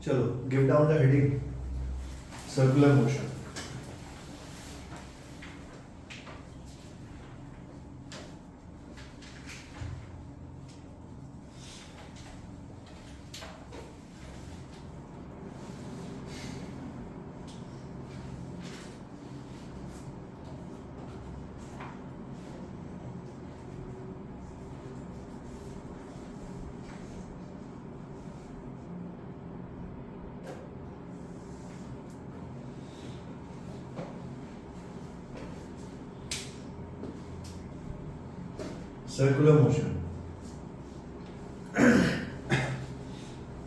चलो give down the heading circular motion. Circular motion.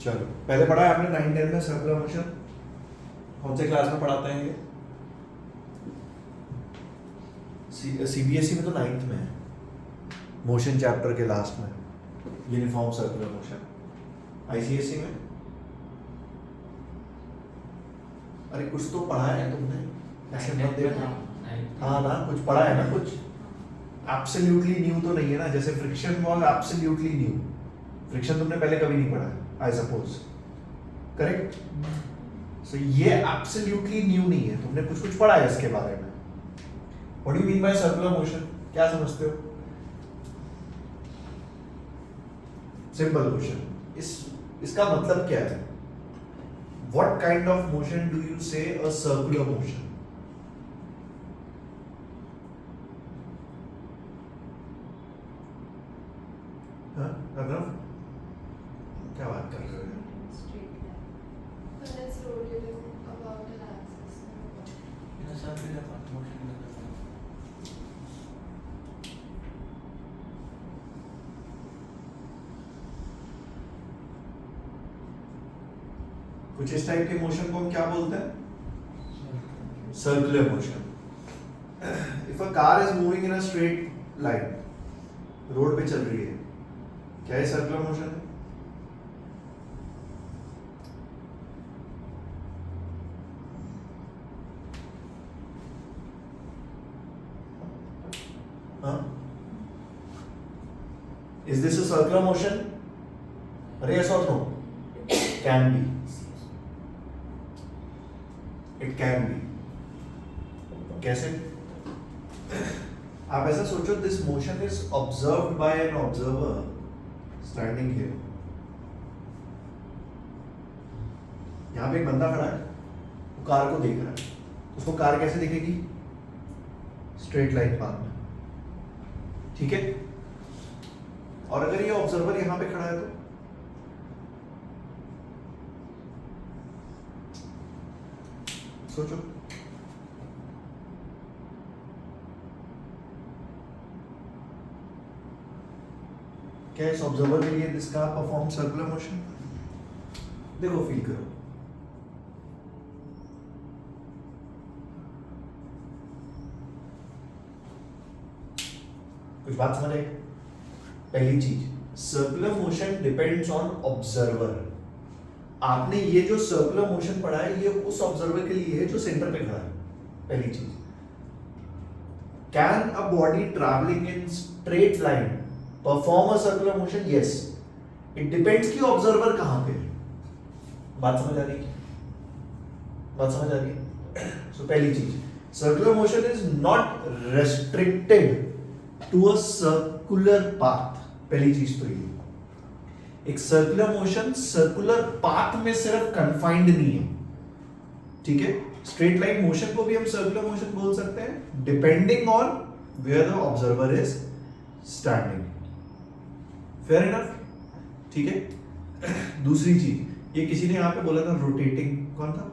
चलो पहले पढ़ा है आपने 9-10 में सर्कुलर मोशन. कौन से क्लास में पढ़ाते हैं ये? सीबीएसई में तो 9th में है, मोशन चैप्टर के लास्ट में, यूनिफॉर्म सर्कुलर मोशन. आईसीएसई में अरे कुछ तो पढ़ा है तुमने, ऐसे मत देखो. हाँ ना, कुछ पढ़ा है ना, कुछ एब्सोल्युटली न्यू तो नहीं है ना. जैसे friction was absolutely new. Friction तुमने पहले कभी नहीं पढ़ा है आई सपोज, करेक्ट? सो ये एब्सोल्युटली न्यू नहीं है, तुमने कुछ कुछ पढ़ा है इसके बारे में. What do you mean by circular motion? क्या समझते हो? Simple question. इसका मतलब क्या है? What kind of motion do you से अ सर्कुलर मोशन? अगर क्या बात कर रहे हो? कुछ इस टाइप के मोशन को हम क्या बोलते हैं? Circular motion. If a car is moving in a straight line, road पे चल रही है, क्या है सर्कुलर मोशन है? Is this a circular motion? अरे यस और no? Can be. It can be. कैसे? आप ऐसा सोचो, this motion is observed by an observer standing here. यहां पे एक बंदा खड़ा है, वो कार को देख रहा है. उसको कार कैसे दिखेगी? स्ट्रेट लाइन पाथ में, ठीक है? और अगर ये ऑब्जर्वर यहां पे खड़ा है तो सोचो, क्या इस ऑब्जर्वर के लिए इसका परफॉर्म सर्कुलर मोशन? देखो, फील करो. कुछ बात समझ आई? पहली चीज, circular motion depends on observer. आपने ये जो सर्कुलर मोशन पढ़ा है, ये उस ऑब्जर्वर के लिए है जो सेंटर पे खड़ा है. पहली चीज, can a body travelling in straight line perform a circular motion? Yes. It depends कि ऑब्जर्वर कहां पे. बात समझ आ रही है? बात समझ आ रही है? सो पहली चीज, circular motion is not restricted to a circular path. पहली चीज तो ये, एक सर्कुलर मोशन सर्कुलर पाथ में सिर्फ कन्फाइंड नहीं है, ठीक है? स्ट्रेट लाइन मोशन को भी हम सर्कुलर मोशन बोल सकते हैं, depending on where the observer is standing. Fair enough, ठीक है? दूसरी चीज, ये किसी ने यहां पे बोला था रोटेटिंग. कौन था?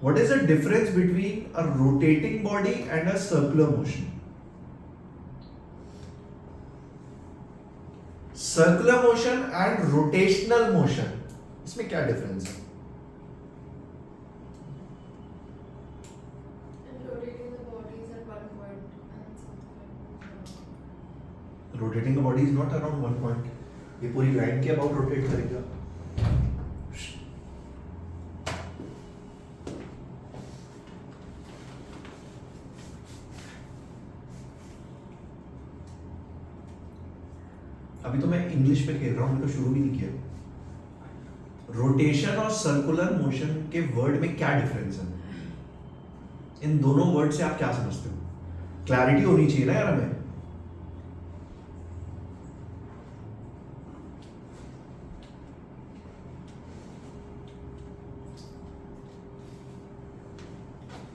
What is the difference between a rotating body and a circular motion? Circular motion and rotational motion, इसमें क्या डिफरेंस है? Rotating the body is not around one point. ये पूरी लाइन के अबाउट रोटेट करेगा. अभी तो मैं इंग्लिश में खेल रहा हूं, मैंने तो शुरू भी नहीं किया. रोटेशन और सर्कुलर मोशन के वर्ड में क्या डिफरेंस है? इन दोनों वर्ड से आप क्या समझते हो? क्लैरिटी होनी चाहिए ना यार हमें।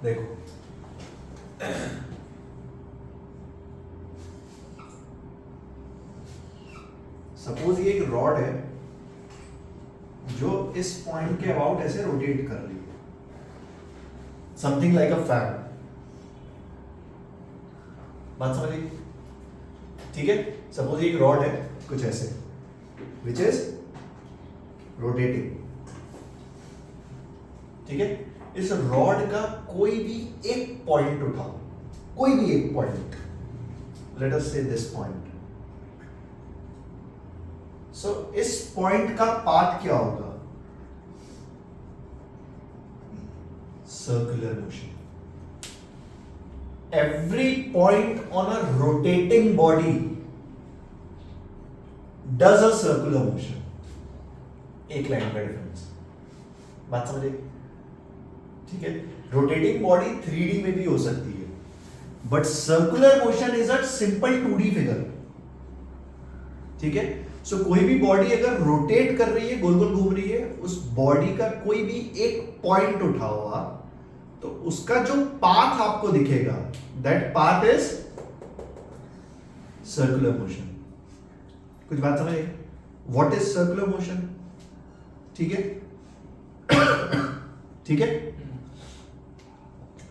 देखो, सपोज ये एक रॉड है जो इस पॉइंट के अबाउट ऐसे रोटेट कर रही है, समथिंग लाइक अ फैन। बात समझ गई? ठीक है, सपोज एक रॉड है कुछ ऐसे विच इज रोटेटिंग। ठीक है, इस रॉड का कोई भी एक पॉइंट उठाओ, कोई भी एक पॉइंट, लेट अस से दिस पॉइंट। सो इस पॉइंट का पाथ क्या होगा? Circular motion. Every point on a rotating body does a circular motion. एक लाइन का डिफरेंस। बात समझे? ठीक है, रोटेटिंग बॉडी 3D में भी हो सकती है, but circular motion is a simple 2D figure. ठीक है, सो कोई भी बॉडी अगर रोटेट कर रही है, गोल गोल घूम रही है, उस बॉडी का कोई भी एक पॉइंट उठाओ आप, तो उसका जो पाथ आपको दिखेगा, that path is circular motion. कुछ बात समझ आई? What is circular motion? ठीक है, ठीक है।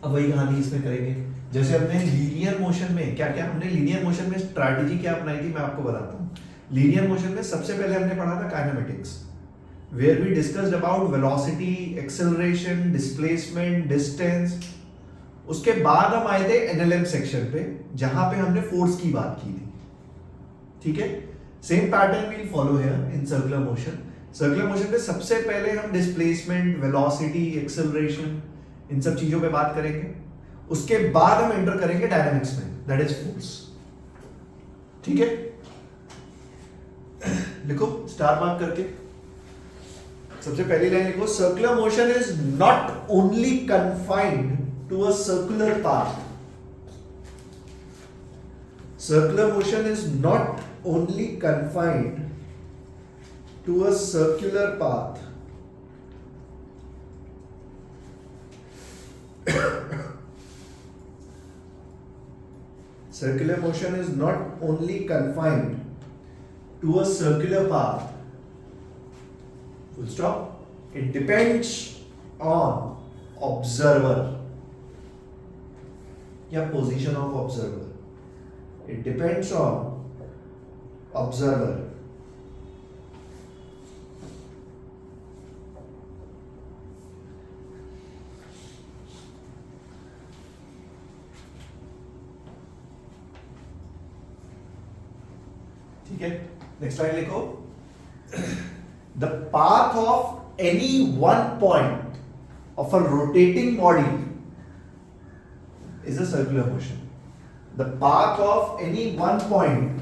अब वही कहानी इसमें करेंगे, जैसे हमने लीनियर मोशन में क्या क्या, हमने लीनियर मोशन में स्ट्रैटेजी क्या अपनाई थी, मैं आपको बताता हूं। लीनियर मोशन में सबसे पहले हमने पढ़ा था kinematics, where we discussed about velocity, acceleration, displacement, distance। उसके बाद हम आए थे NLM सेक्शन पे, जहां पे हमने फोर्स की बात की थी। ठीक है, same pattern will follow here in circular motion. Circular motion पे सबसे पहले हम डिस्प्लेसमेंट, वेलोसिटी, एक्सेलरेशन, इन सब चीजों पे बात करेंगे। उसके बाद हम एंटर करेंगे डायनामिक्स में, दैट इज फोर्स। ठीक है, लिखो स्टार मार्क करके। सबसे पहली लाइन लिखो, circular motion is not only confined to a circular path. Circular motion is not only confined to a circular path. Circular motion is not only confined to a circular path. Full stop. It depends on observer या position of observer. It depends on observer. ठीक है, next line लिखो, the path of any one point of a rotating body is a circular motion. The path of any one point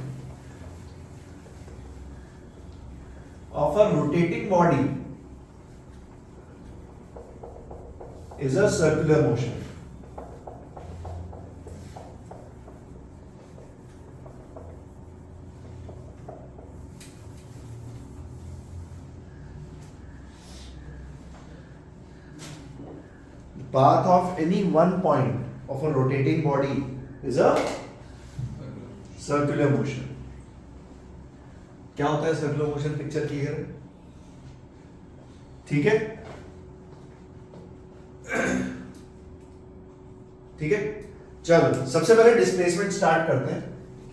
of a rotating body is a circular motion. Path of any one point of a rotating body is a circular motion. क्या होता है circular motion? Picture clear है? ठीक है, ठीक है। चलो सबसे पहले डिस्प्लेसमेंट स्टार्ट करते हैं।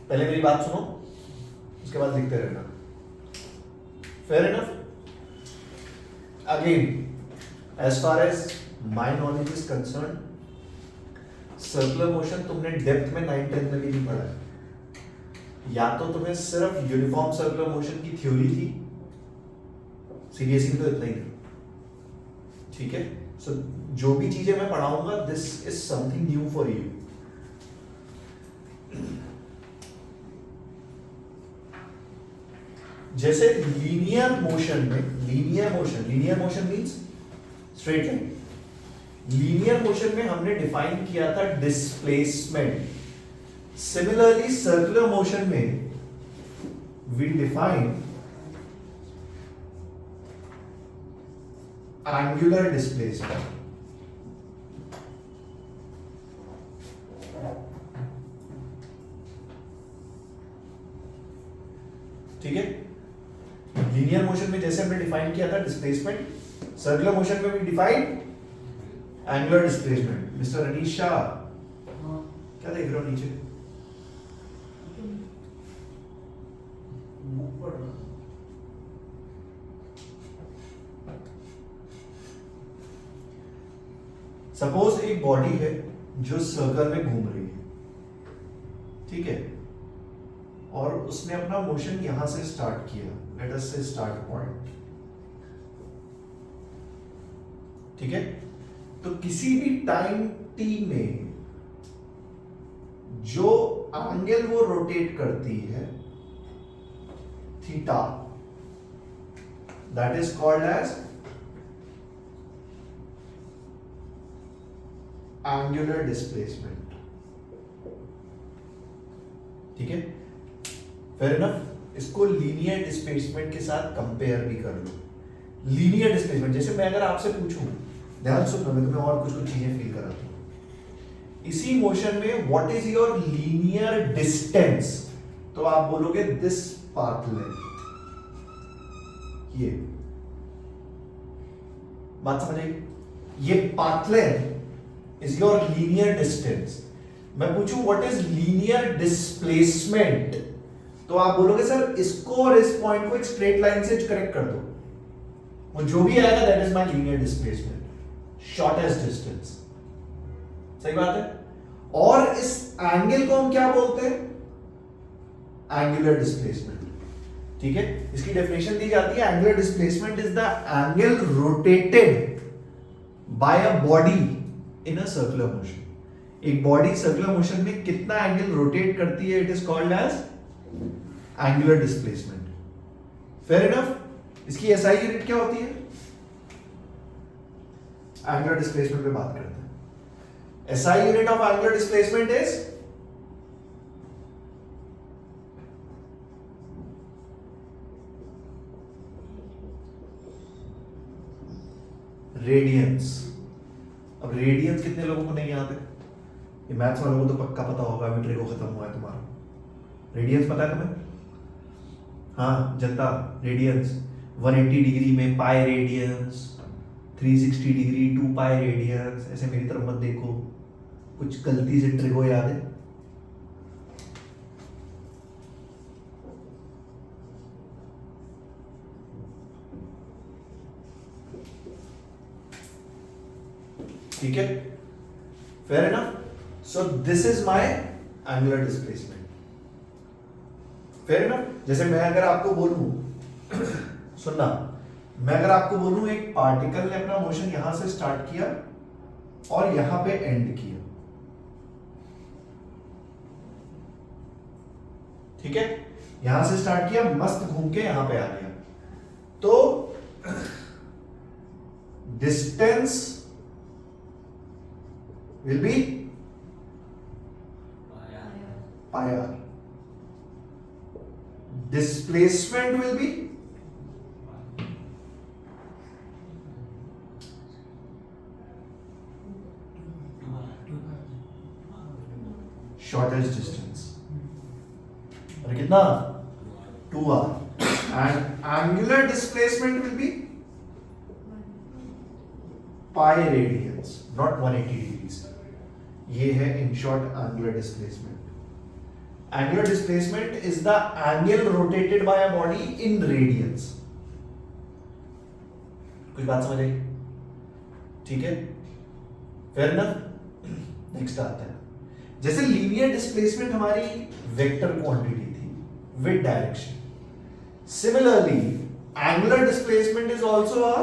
पहले मेरी बात सुनो, उसके बाद लिखते रहना। Fair enough? Again, as far as my knowledge is concerned, circular motion तुमने डेप्थ में 9-10 में भी नहीं पढ़ा है। या तो तुम्हें सिर्फ यूनिफॉर्म सर्कुलर मोशन की थ्योरी थी, सीरियसली तो इतना ही था। ठीक है, सो जो भी चीजें मैं पढ़ाऊंगा, this is something new for you. जैसे linear motion means straight line. Linear motion में हमने डिफाइन किया था डिस्प्लेसमेंट। सिमिलरली सर्कुलर मोशन में वी डिफाइन एंगुलर डिस्प्लेसमेंट। ठीक है, लीनियर मोशन में जैसे हमने डिफाइन किया था डिस्प्लेसमेंट, सर्कुलर मोशन में भी define angular displacement. Mister Anish Shah, क्या देख रहे हो नीचे? सपोज एक बॉडी है जो सर्कल में घूम रही है, ठीक है, और उसने अपना मोशन यहां से स्टार्ट किया। लेट अस से स्टार्ट पॉइंट, ठीक है। तो किसी भी टाइम टी में जो एंगल वो रोटेट करती है theta, that is called as angular displacement. ठीक है, फेयर इनफ। इसको लीनियर डिस्प्लेसमेंट के साथ कंपेयर भी कर लो। लीनियर डिस्प्लेसमेंट, जैसे मैं अगर आपसे पूछूं, ध्यान सुनो, मैं तुम्हें और कुछ कुछ चीजें फील कराता हूं। इसी मोशन में what is your linear distance, तो आप बोलोगे दिस पाथ लेंथ। ये बात समझ आई? ये path length is your linear distance. मैं पूछूं व्हाट इज लीनियर डिस्प्लेसमेंट, तो आप बोलोगे सर इसको और इस पॉइंट को एक स्ट्रेट लाइन से कनेक्ट कर दो, वो जो भी आएगा that is my linear displacement, shortest distance. सही बात है। और इस एंगल को हम क्या बोलते हैं? Angular displacement. ठीक है, इसकी डेफिनेशन दी जाती है, angular displacement is the angle rotated by a body in a circular motion. एक बॉडी सर्कुलर मोशन में कितना एंगल रोटेट करती है, it is called as angular displacement. Fair enough. इसकी एसआई यूनिट क्या होती है? एंगुलर डिस्प्लेसमेंट पे बात करते हैं। SI unit of angular displacement is radians. अब रेडियंस कितने लोगों को नहीं याद है? ये मैथ्स वालों को तो पक्का पता होगा, अभी ट्रिको खत्म हुआ है तुम्हारा। रेडियंस पता है तुम्हें? हाँ जनता, रेडियंस 180 डिग्री में पाई रेडियंस, 360 डिग्री 2 पाई रेडियंस। ऐसे मेरी तरफ मत देखो, कुछ गलती से ट्रिको याद है? ठीक है, fair enough. So this is my angular displacement. Fair enough. जैसे मैं अगर आपको बोलूं सुनना, मैं अगर आपको बोलूं एक पार्टिकल ने अपना मोशन यहां से स्टार्ट किया और यहां पे एंड किया, ठीक है, यहां से स्टार्ट किया, मस्त घूम के यहां पे आ गया, तो distance will be pi r. Displacement will be shortest distance. और कितना? 2r. And angular displacement will be pi radians, not 180 degrees. ये है in short angular displacement. Angular displacement is the angle rotated by a body in radiance. कुछ बात समझ आई? ठीक है, fair enough. Next आता है, जैसे लीनियर डिस्प्लेसमेंट हमारी वेक्टर क्वांटिटी थी with direction, similarly angular displacement is also a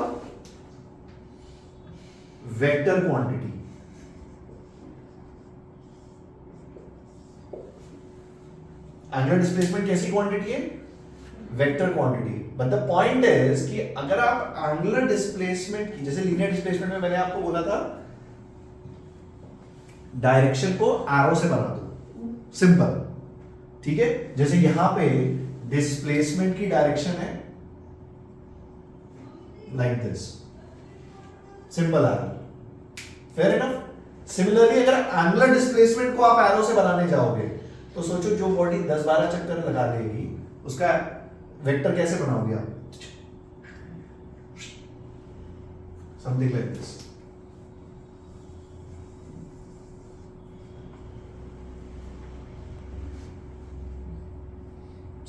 vector quantity. Angular displacement कैसी क्वांटिटी है? Vector quantity. But the point is कि अगर आप एंगुलर डिस्प्लेसमेंट की, जैसे लीनियर डिस्प्लेसमेंट में मैंने आपको बोला था डायरेक्शन को एरो से बना दो, सिंपल, ठीक है। जैसे यहां पे डिस्प्लेसमेंट की डायरेक्शन है like this, simple arrow, fair enough. Similarly अगर एंगुलर डिस्प्लेसमेंट को आप एरो से बनाने जाओगे तो सोचो जो बॉडी 10-12 चक्कर लगा देगी उसका वेक्टर कैसे बनाओगे आप? Something like this.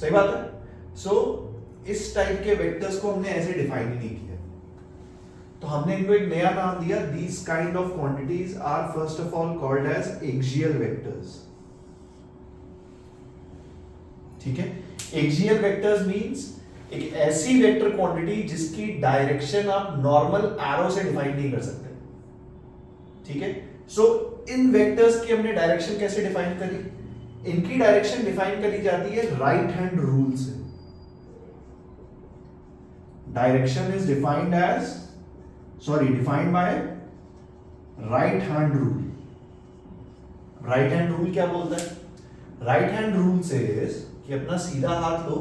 सही बात है। सो इस टाइप के वेक्टर्स को हमने ऐसे डिफाइन ही नहीं किया, तो हमने इनको एक नया नाम दिया। These kind of quantities are first of all called as axial vectors, ठीक है। एक्सियल वेक्टर्स मींस एक ऐसी वेक्टर क्वांटिटी जिसकी डायरेक्शन आप नॉर्मल एरो से डिफाइन नहीं कर सकते, ठीक है। सो इन वेक्टर्स की हमने डायरेक्शन कैसे डिफाइन करी? इनकी डायरेक्शन डिफाइन करी जाती है राइट हैंड रूल से। Direction is defined by right hand rule. Right hand rule क्या बोलता है? राइट हैंड रूल सेज कि अपना सीधा हाथ लो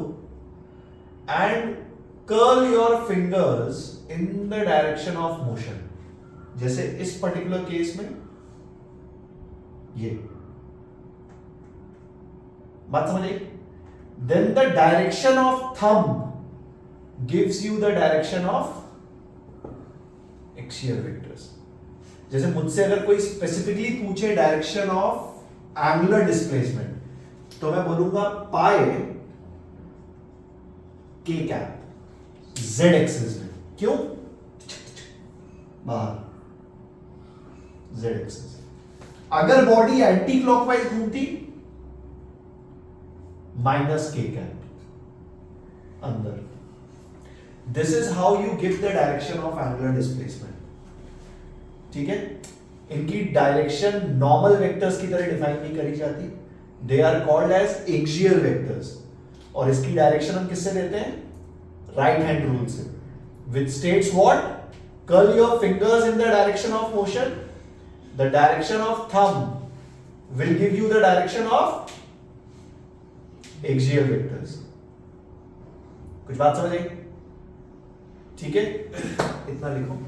and curl your fingers in the direction of motion. जैसे इस पर्टिकुलर केस में ये बात समझिए। Then the direction of thumb gives you the direction of axial vectors. जैसे मुझसे अगर कोई स्पेसिफिकली पूछे डायरेक्शन ऑफ एंगुलर डिस्प्लेसमेंट तो मैं बोलूंगा पाई के कैप जेड एक्सिस में। क्यों? बाहर जेड एक्सिस। अगर बॉडी एंटी क्लॉकवाइज घूमती माइनस के कैप अंदर। This is how you give the direction of angular displacement, ठीक है। इनकी डायरेक्शन नॉर्मल वेक्टर्स की तरह डिफाइन नहीं करी जाती, they are called as axial vectors. और इसकी डायरेक्शन हम किससे देते हैं? राइट हैंड रूल से, which states what? Curl your fingers in the direction of motion. The direction of thumb will give you the direction of axial vectors. कुछ बात समझ आई? ठीक है, इतना लिखो।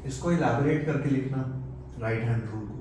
इसको इलैबोरेट करके लिखना राइट हैंड रूल को।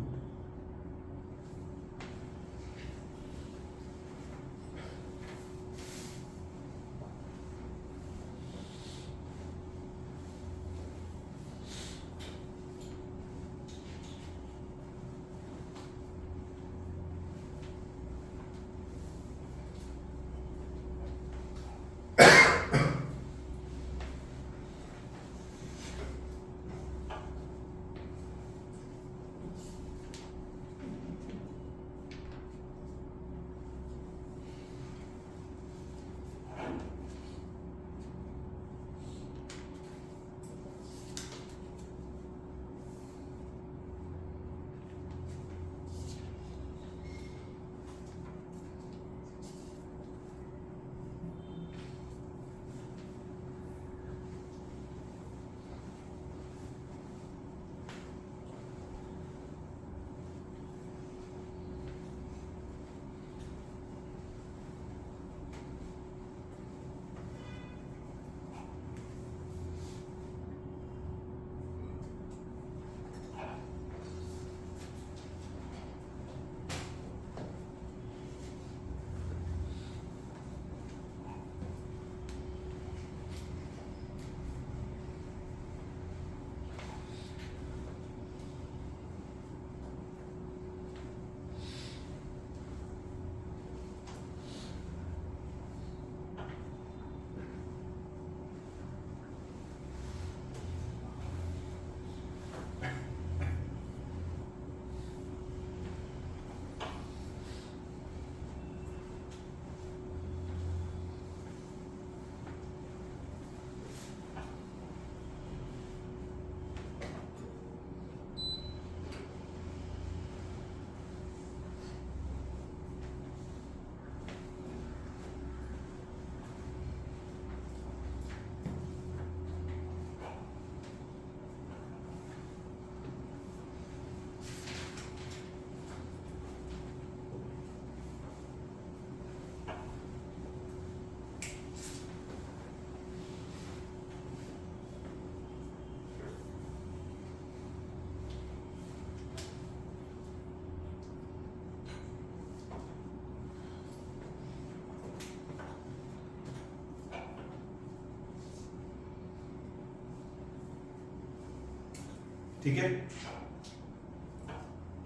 ठीक है,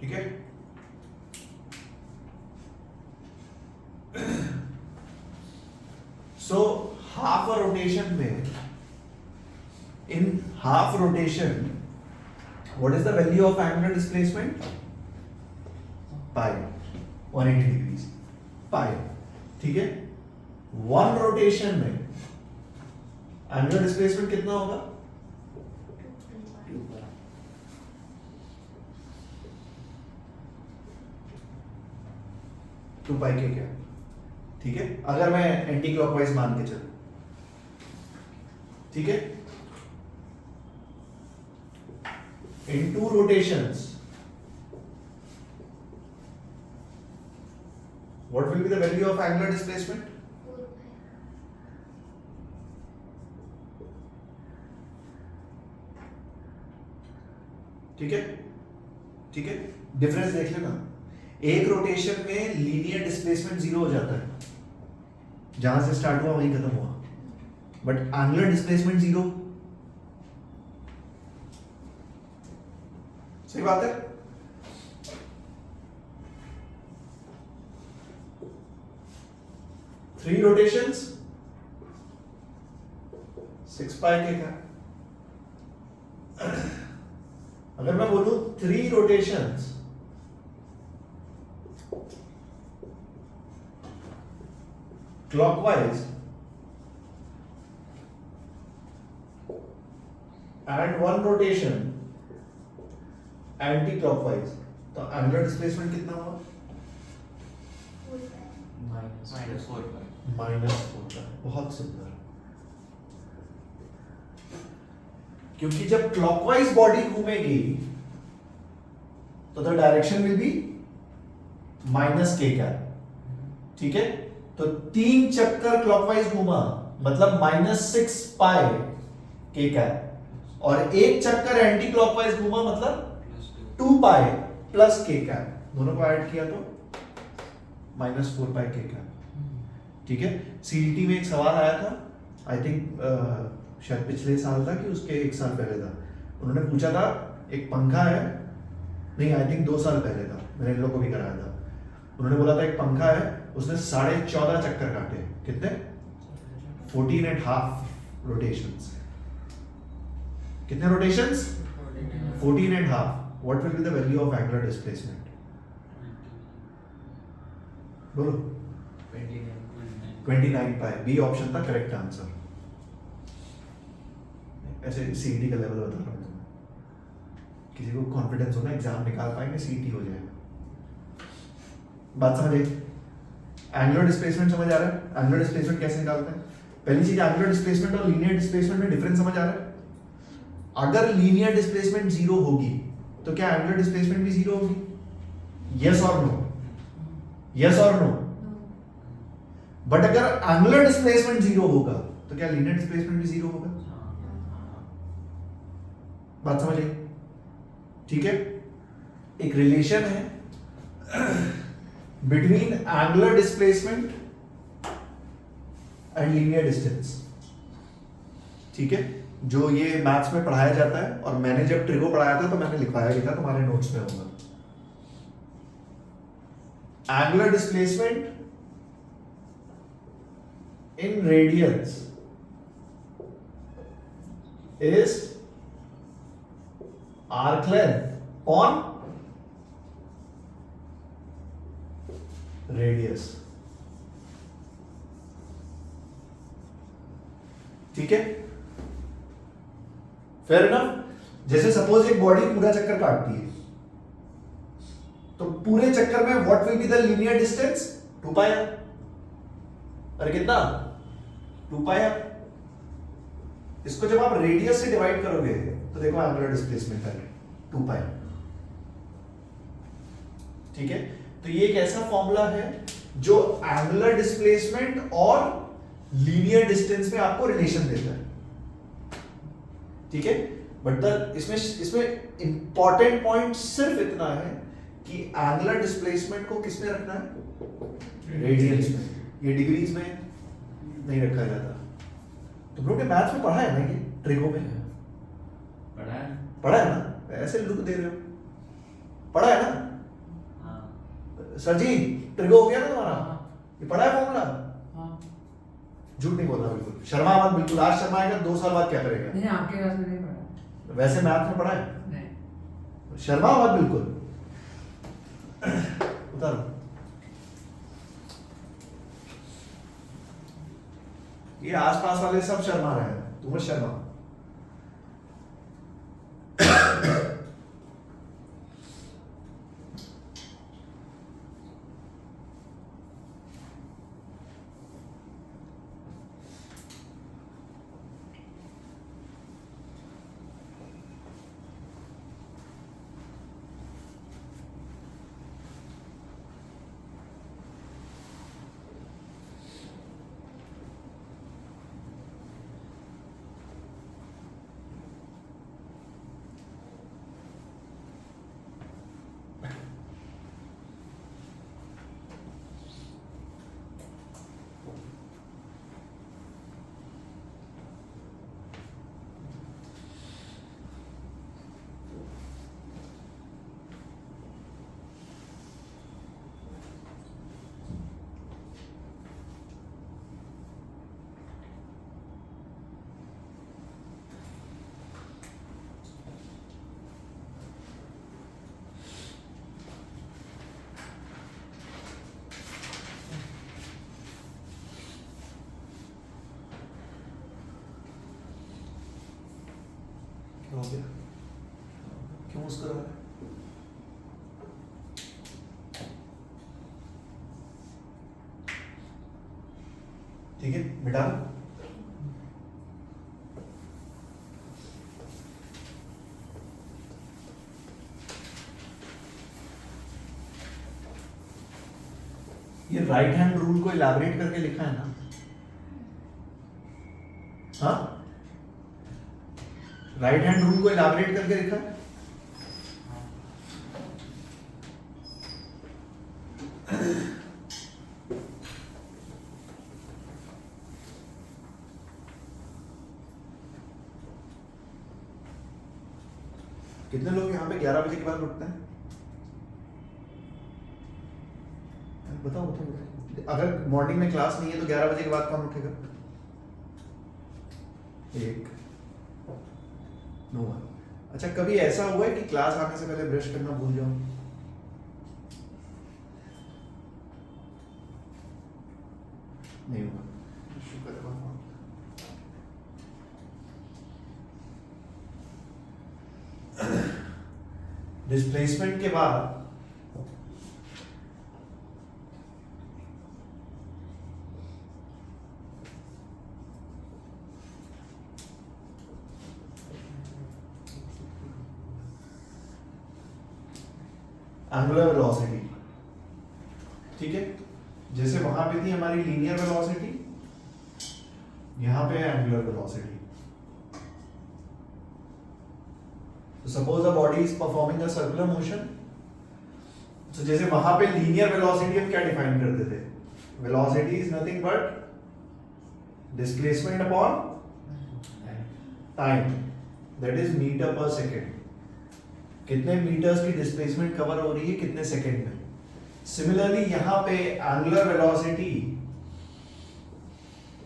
ठीक है। सो हाफ अ रोटेशन में, in half rotation, what is the value of angular displacement? Pi, 180 degrees, pi, ठीक है। वन रोटेशन में एंगुलर डिस्प्लेसमेंट कितना होगा? 2 पाई के क्या, ठीक है। अगर मैं एंटी क्लॉकवाइज मान के चलूं, ठीक है, इन 2 rotations, what will be the value of angular displacement? 4 ठीक है, ठीक है। डिफरेंस देख लेना, एक रोटेशन में लीनियर डिस्प्लेसमेंट 0 हो जाता है, जहां से स्टार्ट हुआ वहीं खत्म हुआ, बट एंगुलर डिस्प्लेसमेंट 0। सही बात है। थ्री रोटेशंस 6 पाई के का। अगर मैं बोलूं 3 rotations clockwise and 1 rotation anti clockwise, तो एंगुलर डिस्प्लेसमेंट कितना हुआ? -4 पाई। बहुत सुंदर, क्योंकि जब क्लॉकवाइज बॉडी घूमेगी तो the direction will be -k cap, ठीक है। तो 3 चक्कर क्लॉकवाइज घूमा मतलब -6 पाई के कैप, और एक चक्कर एंटी क्लॉकवाइज घूमा मतलब 2 पाई प्लस के कैप, दोनों को ऐड किया तो -4 पाई के कैप, ठीक है। सीईटी में एक सवाल आया था, आई थिंक शायद पिछले साल था कि उसके 1 साल पहले था। उन्होंने पूछा था एक पंखा है, नहीं आई थिंक 2 साल पहले था, मैंने इन लोगों को भी कराया था। उन्होंने बोला था एक पंखा है, उसने 14.5 चक्कर काटे, कितने? 14.5 रोटेशंस। कितने rotations? 14.5। What will be the value of angular displacement? बोलो। 29 पाई, बी ऑप्शन था करेक्ट आंसर। ऐसे सीईटी का लेवल बता रहा हूं तुम्हें, किसी को कॉन्फिडेंस हो ना एग्जाम निकाल पाएंगे, सीईटी हो जाएगा। बात समझ आई? एंगुलर डिस्प्लेसमेंट समझ आ रहा है? एंगुलर डिस्प्लेसमेंट कैसे निकालते हैं? पहली चीज, एंगुलर डिस्प्लेसमेंट और लीनियर डिस्प्लेसमेंट में डिफरेंस समझ आ रहा है? अगर लीनियर डिस्प्लेसमेंट 0 होगी तो क्या एंगुलर डिस्प्लेसमेंट भी 0 होगी? यस और नो? यस और नो? बट अगर एंगुलर डिस्प्लेसमेंट 0 होगा तो क्या लीनियर डिस्प्लेसमेंट भी 0 होगा? बात समझ आई? ठीक है। एक रिलेशन है between angular displacement and linear distance, ठीक है, जो ये मैथ्स में पढ़ाया जाता है, और मैंने जब ट्रिगो पढ़ाया था तो मैंने लिखवाया भी था, तुम्हारे नोट्स में होगा। Angular displacement in radians is arc length on radius, ठीक है। Fair enough. जैसे सपोज एक बॉडी पूरा चक्कर काटती है, तो पूरे चक्कर में what will be the linear distance? 2 पाई। अरे कितना? 2 पाई। इसको जब आप रेडियस से डिवाइड करोगे तो देखो एंगुलर डिस्प्लेसमेंट है 2 पाई, ठीक है। तो ये एक ऐसा फॉर्मूला है जो एंगुलर डिस्प्लेसमेंट और लीनियर डिस्टेंस में आपको रिलेशन देता है, ठीक है। बट इसमें इंपॉर्टेंट पॉइंट सिर्फ इतना है कि एंगुलर डिस्प्लेसमेंट को किसमें रखना है? रेडियंस में। ये डिग्रीज में नहीं रखा जाता। तुम लोग ने मैथ्स में पढ़ा है ना, ये ट्रिगो में पढ़ा है ना? ऐसे लुक दे रहे हो, पढ़ा है ना? हाँ सर जी ट्रिगर हो गया ना तुम्हारा? हाँ ये पढ़ा है फॉर्मूला? हाँ। झूठ नहीं बोलना बिल्कुल, शर्मा मत बिल्कुल। आज शर्माएगा 2 साल बाद क्या करेगा? नहीं आपके क्लास में नहीं पढ़ा। वैसे मैथ में पढ़ा है? नहीं। शर्मा मत बिल्कुल। उतारो। ये आसपास वाले सब शर्मा रहे हैं, तुम मत शर्मा। हो गया? क्यों मुस्कुरा रहा है? ठीक है, मिटा दो। ये राइट हैंड रूल को इलैबोरेट करके लिखा है ना? हाँ, राइट हैंड रूल को इलैबोरेट करके लिखा है। कितने लोग यहाँ पे 11 बजे के बाद उठते हैं? बताओ बताओ बताओ। अगर मॉर्निंग में क्लास नहीं है तो 11 बजे के बाद कौन उठेगा? एक, नो वन। अच्छा, कभी ऐसा हुआ है कि क्लास आने से पहले ब्रश करना भूल जाओ? नहीं हुआ, शुक्र है भगवान। डिस्प्लेसमेंट के बाद एंगुलर वेलोसिटी, ठीक है? जैसे वहां पे थी हमारी लीनियर वेलोसिटी, यहां पे है angular velocity. So suppose a body is performing a circular motion. So जैसे वहां पे लीनियर वेलोसिटी हम क्या डिफाइन करते थे? Velocity is nothing but displacement upon time, that is metre per second. कितने मीटर्स की डिस्प्लेसमेंट कवर हो रही है कितने सेकेंड में। सिमिलरली यहां पे angular velocity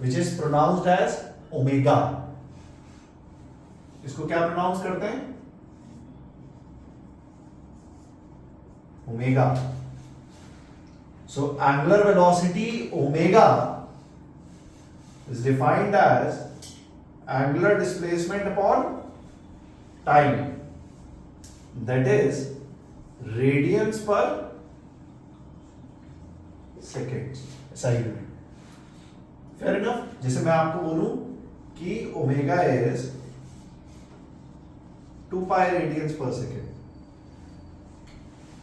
which is pronounced as omega, इसको क्या प्रोनाउंस करते हैं? Omega. So angular velocity omega is defined as angular displacement upon time, that is radians per second, ऐसा ही है। Fair enough? जैसे मैं आपको बोलूं कि omega is 2 pi radians per second,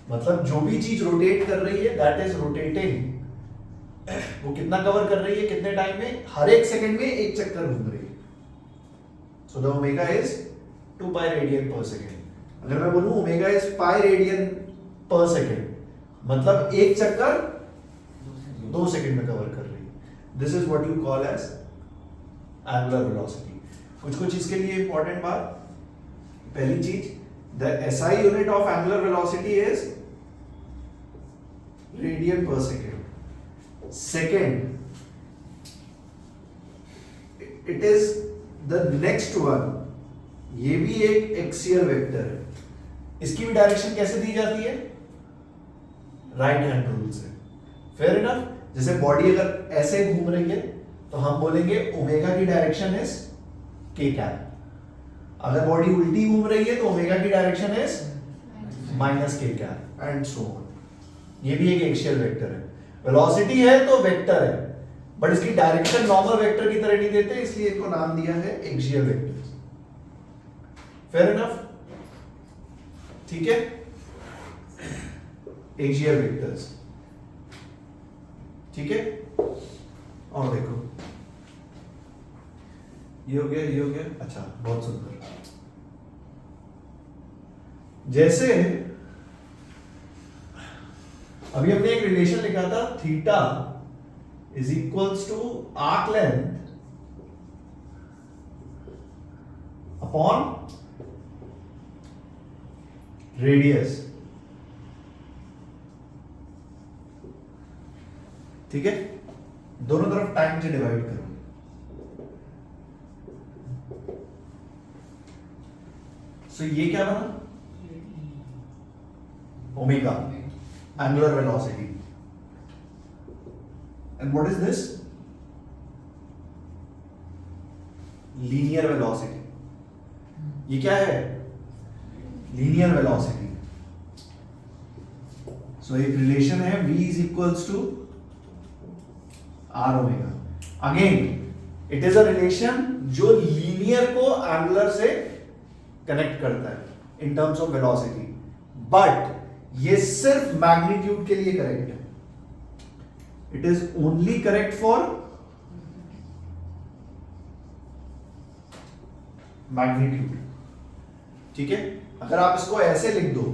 मतलब जो भी चीज रोटेट कर रही है दैट इज रोटेटिंग, वो कितना कवर कर रही है कितने टाइम में? हर एक सेकंड में एक चक्कर घूम रही है। So the omega is 2 pi radian पर सेकंड। अगर मैं बोलूं ओमेगा इज पाई रेडियन पर सेकंड, मतलब एक चक्कर 2 सेकंड में कवर कर रही है। This is what you call as angular velocity. कुछ कुछ इसके लिए इंपॉर्टेंट बात, पहली चीज The SI unit of angular velocity is radian per second. Second, it is the next one. ये भी एक एक्सियल वेक्टर है. इसकी भी डायरेक्शन कैसे दी जाती है? राइट हैंड रूल से. Fair enough. जैसे बॉडी अगर ऐसे घूम रही है तो हम बोलेंगे ओमेगा की डायरेक्शन इज के कैप. अगर बॉडी उल्टी घूम रही है तो ओमेगा की डायरेक्शन इज माइनस के कैप एंड सो ऑन. ये भी एक एक्सियल वेक्टर है. वेलोसिटी है तो वेक्टर है, बट इसकी डायरेक्शन नॉर्मल वेक्टर की तरह नहीं देते, इसलिए इसको नाम दिया है एक्सियल वेक्टर. Fair enough. ठीक है. Axial vectors. ठीक है. और देखो ये हो गया, ये हो गया. अच्छा, बहुत सुंदर. जैसे अभी हमने एक रिलेशन लिखा था, theta is equals to arc length upon radius. ठीक है. दोनों तरफ टाइम से डिवाइड करो. सो ये क्या बना? Omega, angular velocity. And what is this? Linear velocity. ये क्या है? Linear velocity. So एक रिलेशन है v is equals to r omega. Again, it is a relation जो linear को angular से कनेक्ट करता है in terms of velocity. But ये सिर्फ मैग्नीट्यूड के लिए करेक्ट है. It is only correct for magnitude. ठीक है. अगर आप इसको ऐसे लिख दो,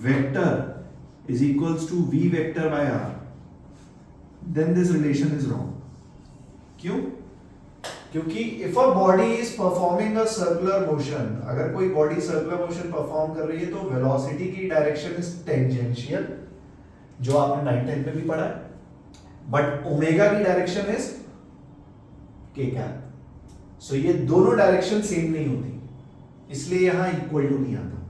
vector is equals to v vector by r, then this relation is wrong. क्यों? क्योंकि if a body is performing a circular motion, अगर कोई बॉडी सर्कुलर मोशन परफॉर्म कर रही है तो वेलोसिटी की डायरेक्शन इज टेंजेंशियल, जो आपने 9th में भी पढ़ा है, बट ओमेगा की डायरेक्शन इज के कैप. सो ये दोनों डायरेक्शन सेम नहीं होती, इसलिए यहां इक्वल टू नहीं आता.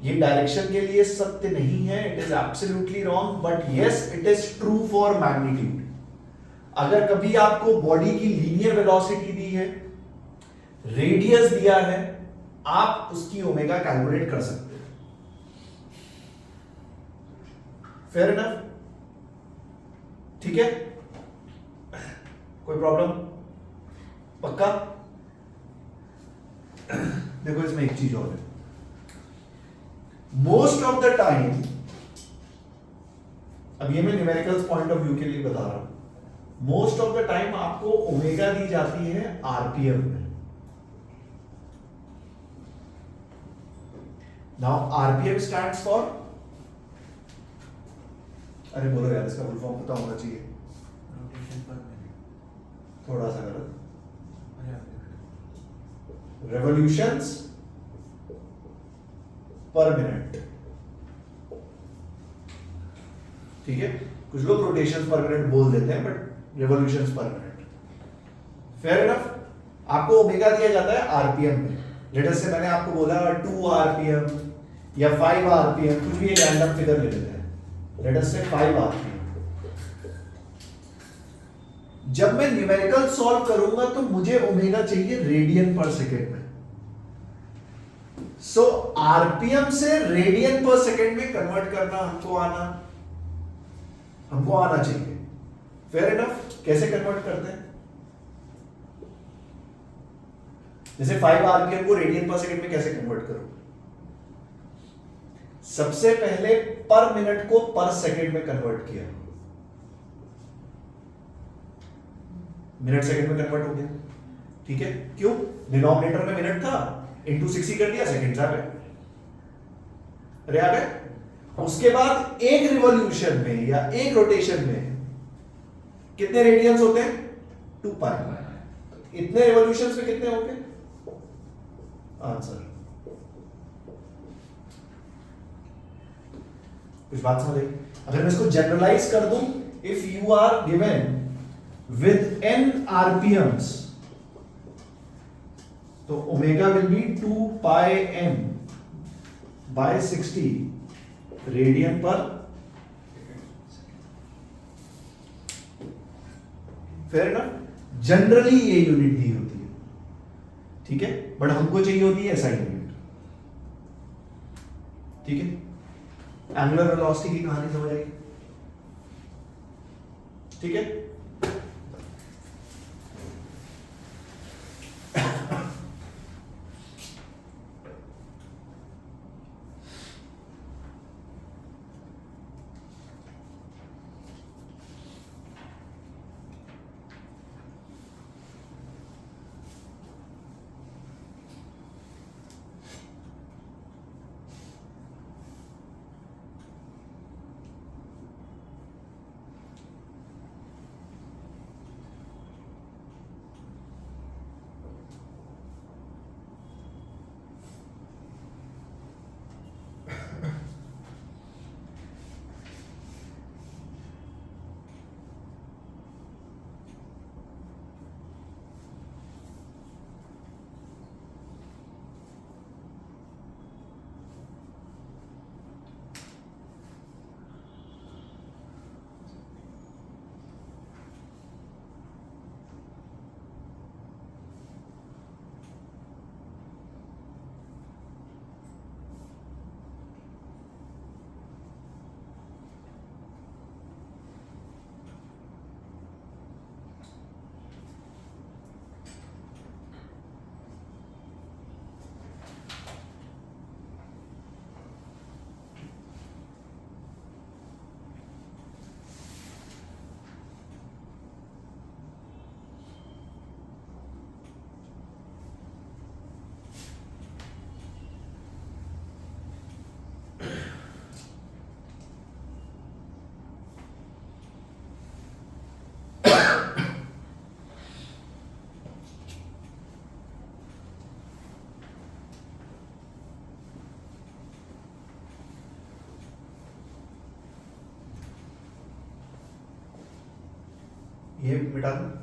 ये डायरेक्शन के लिए सत्य नहीं है. It is absolutely wrong, but yes it is true for magnitude. अगर कभी आपको बॉडी की लीनियर वेलोसिटी दी है, रेडियस दिया है, आप उसकी ओमेगा कैलकुलेट कर सकते हैं. Fair enough. ठीक है. कोई प्रॉब्लम? पक्का? देखो इसमें एक चीज और है. मोस्ट ऑफ द टाइम, अब ये मैं न्यूमेरिकल्स पॉइंट ऑफ व्यू के लिए बता रहा हूं, मोस्ट ऑफ द टाइम आपको ओमेगा दी जाती है आरपीएम में. नाउ आरपीएम स्टैंड्स फॉर, अरे बोलो यार, इसका फुल फॉर्म पता होना चाहिए. रोटेशन पर मिनट. थोड़ा सा गलत. अरे रेवोल्यूशंस पर मिनट. ठीक है. कुछ लोग रोटेशंस पर मिनट बोल देते हैं, बट रेवोल्यूशंस पर मिनट. Fair enough. आपको ओमेगा दिया जाता है आरपीएम में. लेट अस से मैंने आपको बोला 2 आरपीएम या 5 आरपीएम, कुछ भी एक रैंडम फिगर ले लेते हैं. लेट अस से 5 आरपीएम. जब मैं न्यूमेरिकल सॉल्व करूंगा तो मुझे ओमेगा चाहिए रेडियन पर सेकेंड में. सो आरपीएम से रेडियन पर सेकेंड में कन्वर्ट करना हमको आना चाहिए. Fair enough. कैसे कन्वर्ट करते हैं? जैसे 5 आरपीएम को रेडियन पर सेकेंड में कैसे कन्वर्ट करो? सबसे पहले पर मिनट को पर सेकेंड में कन्वर्ट किया, मिनट सेकेंड में कन्वर्ट हो गया. ठीक है. क्यों? डिनोमिनेटर में मिनट था, इनटू 60 कर दिया, सेकेंड्स आ गए. अरे आ गए. उसके बाद एक रिवॉल्यूशन में या एक रोटेशन में कितने रेडियंस होते हैं? 2 पाई. इतने रिवॉल्यूशंस में कितने होंगे? आंसर। कुछ बात समझ आई? अगर मैं इसको जनरलाइज कर दूं, if you are given with n RPMs, तो omega will be 2 pi n by 60 radian per. Fair ना? जनरली ये यूनिट दी होती है, ठीक है, बट हमको चाहिए होती है एसआई यूनिट, ठीक है। एंगुलर वेलोसिटी की कहानी समझ आई, ठीक है। ये मिटा दो।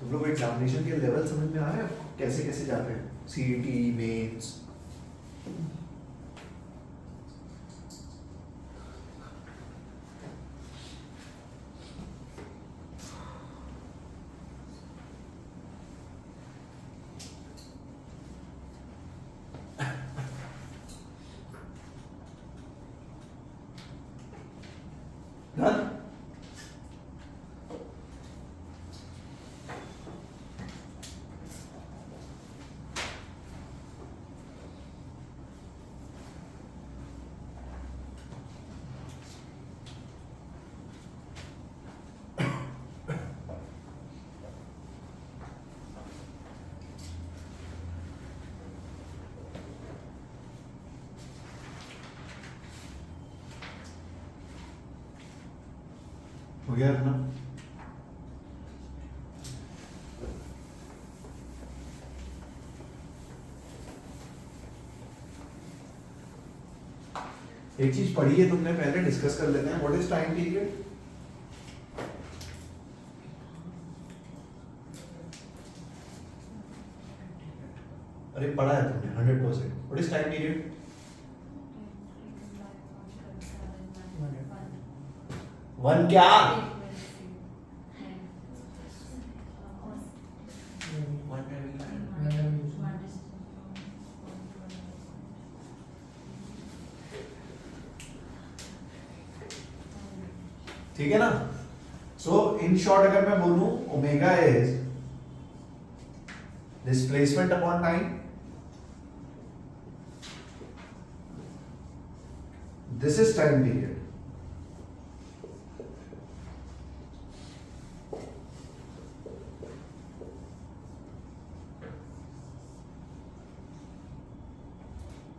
तुम लोग एग्जामिनेशन के लेवल समझ में आ रहे हैं आपको? कैसे कैसे जाते हैं सीईटी मेंस? Done? हो गया ना? एक चीज पढ़ी है तुमने, पहले डिस्कस कर लेते हैं। What is time period? अरे पढ़ा है तुमने 100%। What is time period? One क्या? One driving line. ठीक है ना? सो इन शॉर्ट अगर मैं बोलूं omega is displacement upon time, this is time period,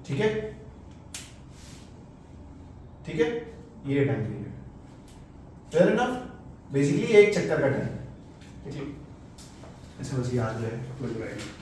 ठीक है? ठीक है, ये time period, fair enough, basically एक चक्कर का टाइम, ठीक है? ऐसे बस याद रहे कोई बुराई नहीं।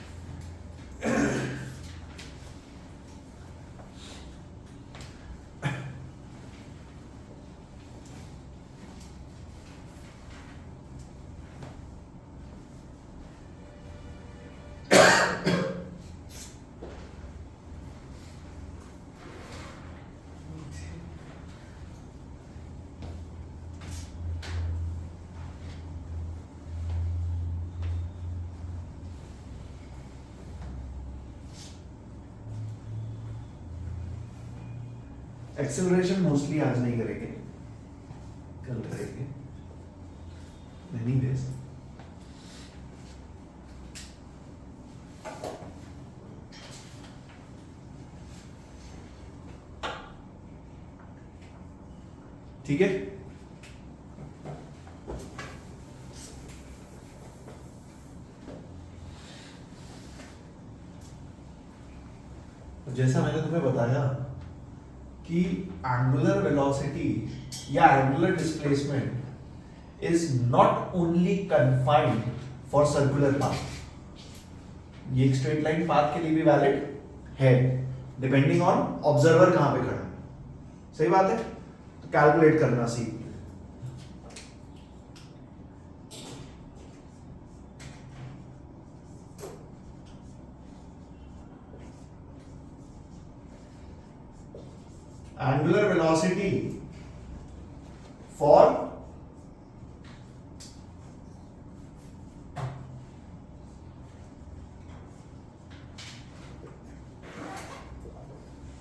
एक्सेलरेशन मोस्टली आज नहीं करेंगे, कल करेंगे। एनीवेज ठीक है? जैसा मैंने तुम्हें बताया कि एंगुलर वेलोसिटी या angular displacement is not only confined for circular path, ये एक स्ट्रेट लाइन पाथ के लिए भी वैलिड है, डिपेंडिंग ऑन ऑब्जर्वर कहां पे खड़ा है। सही बात है? तो कैलकुलेट करना सीख। angular velocity for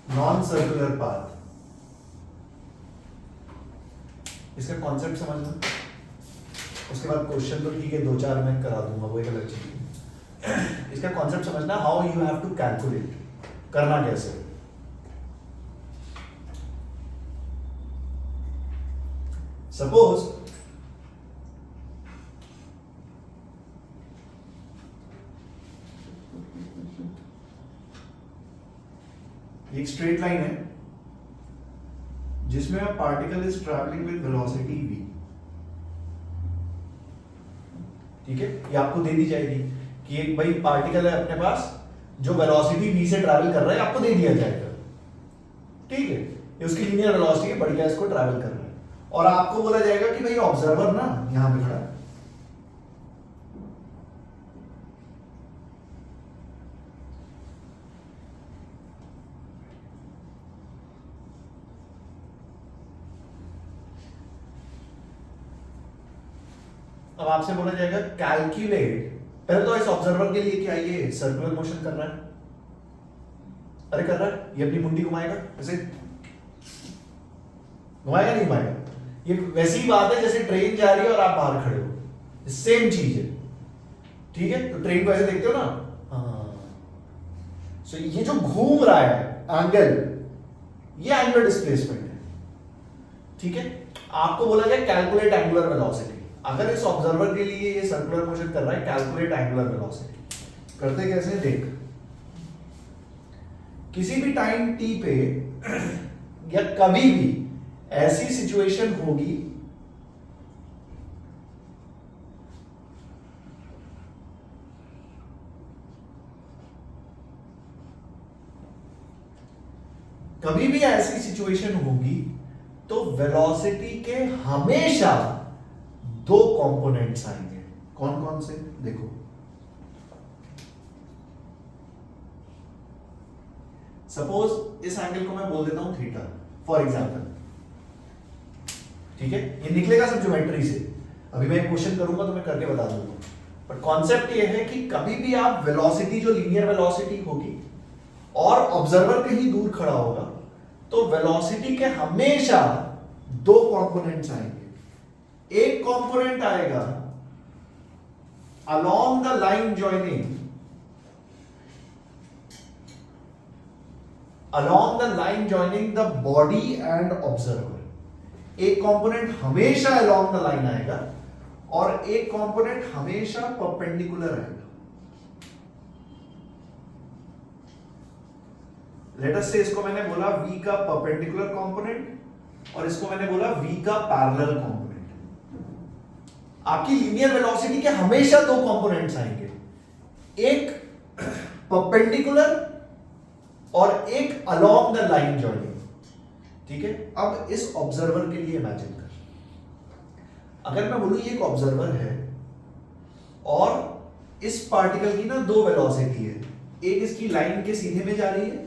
non-circular path, इसका कॉन्सेप्ट समझना। उसके बाद क्वेश्चन तो ठीक है 2-4 मैं करा दूंगा, वो एक अलग चीज है। इसका कॉन्सेप्ट समझना, how you have to calculate, करना कैसे। सपोज एक स्ट्रेट लाइन है जिसमें particle is travelling with velocity v, ठीक है? ये आपको दे दी जाएगी कि एक भाई पार्टिकल है अपने पास जो वेलोसिटी v से ट्रैवल कर रहा है, आपको दे दिया जाएगा, ठीक है? ये उसकी लीनियर वेलोसिटी है, बढ़िया इसको ट्रैवल कर रहा है, और आपको बोला जाएगा कि भाई ऑब्जर्वर ना यहां पे खड़ा है। अब आपसे बोला जाएगा कैलकुलेट, पहले तो इस ऑब्जर्वर के लिए क्या ये सर्कुलर मोशन कर रहा है? अरे कर रहा है, ये अपनी मुंडी घुमाएगा, ऐसे घुमाएगा नहीं घुमाएगा? ये वैसी ही बात है जैसे ट्रेन जा रही है और आप बाहर खड़े हो, सेम चीज है, ठीक है? तो ट्रेन को ऐसे देखते हो ना, हाँ। सो ये जो घूम रहा है एंगल, ये एंगुलर डिस्प्लेसमेंट है, ठीक है? आपको बोला गया कैलकुलेट एंगुलर वेलोसिटी। अगर इस ऑब्जर्वर के लिए ये सर्कुलर मोशन कर रहा है, कैलकुलेट एंगुलर वेलोसिटी करते कैसे देख। किसी भी टाइम t पे या कभी भी ऐसी सिचुएशन होगी कभी भी ऐसी सिचुएशन होगी तो वेलोसिटी के हमेशा 2 कंपोनेंट्स आएंगे। कौन कौन से देखो, सपोज इस एंगल को मैं बोल देता हूं थीटा फॉर एग्जांपल, ठीक है, ये निकलेगा सब ज्योमेट्री से। अभी मैं एक क्वेश्चन करूंगा तो मैं करके बता दूंगा, बट कॉन्सेप्ट ये है कि कभी भी आप वेलोसिटी, जो लीनियर वेलोसिटी होगी और ऑब्जर्वर कहीं दूर खड़ा होगा, तो वेलोसिटी के हमेशा दो कंपोनेंट्स आएंगे। एक कंपोनेंट आएगा along the line joining the body and observer। एक कंपोनेंट हमेशा along the line आएगा और एक कंपोनेंट हमेशा परपेंडिकुलर आएगा। लेट अस से इसको मैंने बोला v का परपेंडिकुलर कंपोनेंट और इसको मैंने बोला v का पैरेलल कंपोनेंट। आपकी लीनियर वेलोसिटी के हमेशा दो कंपोनेंट्स आएंगे, एक परपेंडिकुलर और एक अलोंग द लाइन जॉइनिंग। ठीक है, अब इस ऑब्जर्वर के लिए इमेजिन कर, अगर मैं बोलूं ये एक ऑब्जर्वर है और इस पार्टिकल की ना दो वेलोसिटी है, एक इसकी लाइन के सीधे में जा रही है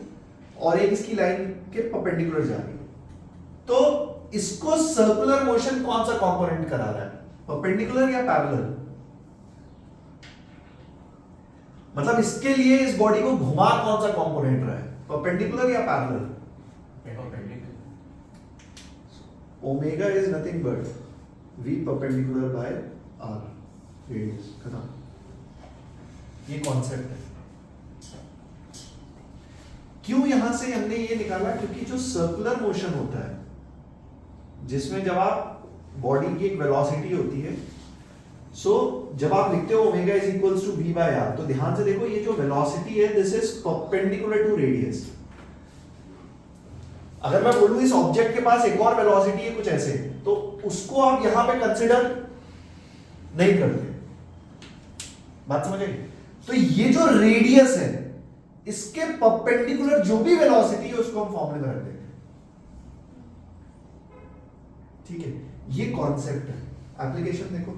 और एक इसकी लाइन के परपेंडिकुलर जा रही है, तो इसको सर्कुलर मोशन कौन सा कंपोनेंट करा रहा है, परपेंडिकुलर या पैरेलल? मतलब इसके लिए इस बॉडी को घुमा कौन सा कंपोनेंट रहा है, परपेंडिकुलर या parallel? Omega is nothing but v perpendicular by r radius. खत्म, ये कॉन्सेप्ट है। क्यों यहां से हमने ये निकाला, क्योंकि जो सर्कुलर मोशन होता है जिसमें जब आप बॉडी की एक वेलोसिटी होती है, सो जब आप लिखते हो omega is equals to v by r, तो ध्यान से देखो ये जो वेलोसिटी है this is perpendicular to radius. अगर मैं बोलूं इस ऑब्जेक्ट के पास एक और वेलोसिटी है कुछ ऐसे, तो उसको आप यहां पे कंसिडर नहीं करते। बात समझ आई? तो ये जो रेडियस है इसके परपेंडिकुलर जो भी वेलोसिटी है उसको हम फॉर्मूले में रख देंगे। ठीक है, ये कॉन्सेप्ट है। एप्लीकेशन देखो,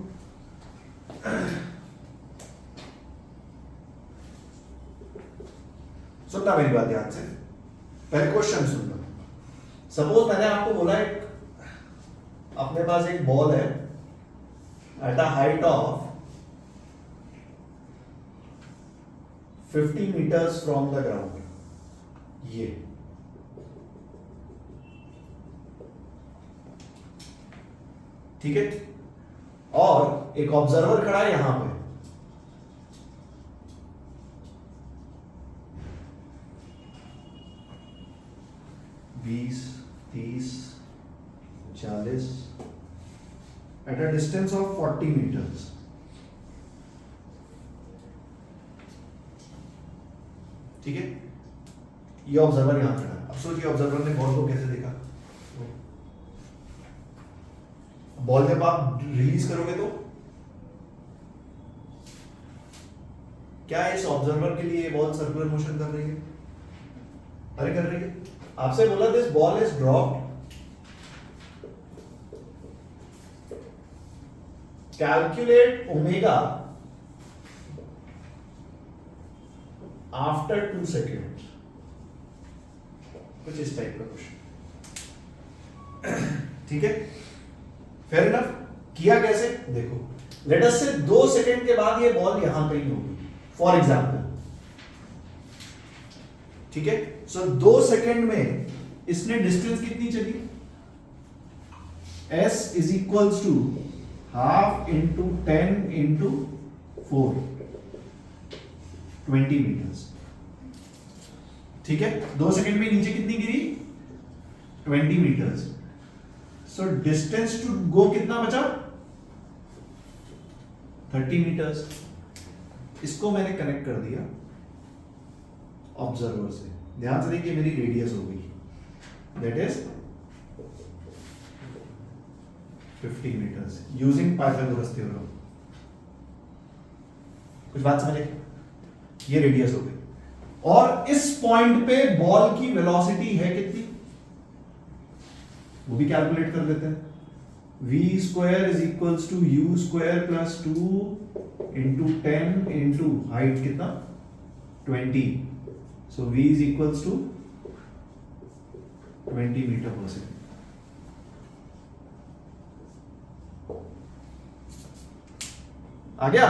सुनना मेरी बात ध्यान से, पहले क्वेश्चन सुनना। सपोज मैंने आपको बोला एक अपने पास एक बॉल है at a height of 50 metres from the ground, ये ठीक है, और एक ऑब्जर्वर खड़ा है यहां पे, बीस 30 40 at a distance of 40 metres. ठीक है, ये ऑब्जर्वर यहां खड़ा है। अब सोचिए ऑब्जर्वर ने बॉल को कैसे देखा। बॉल जब आप रिलीज करोगे तो क्या इस ऑब्जर्वर के लिए बॉल सर्कुलर मोशन कर रही है? अरे कर रही है। आपसे बोला this ball is dropped, calculate omega after 2 seconds. कुछ इस टाइप का क्वेश्चन। ठीक है, फेयर इनफ। किया कैसे देखो, लेट अस से 2 सेकेंड के बाद ये बॉल यहां कहीं होगी फॉर एग्जाम्पल। ठीक है, सो 2 सेकेंड में इसने डिस्टेंस कितनी चली, s is equals to half into 10 into 4, 20 metres. ठीक है, 2 सेकेंड में नीचे कितनी गिरी, 20 metres. So distance to go कितना बचा, 30 मीटर्स। इसको मैंने कनेक्ट कर दिया ऑब्जर्वर से। ध्यान से देखिए मेरी रेडियस हो गई, that is 50 metres using Pythagoras theorem. कुछ बात समझे? ये रेडियस हो गई और इस पॉइंट पे बॉल की वेलोसिटी है कितनी, वो भी कैलकुलेट कर लेते हैं। v square is equals to u square plus 2 into 10 into height कितना, 20। So v is equals to 20 metre per second. आ गया?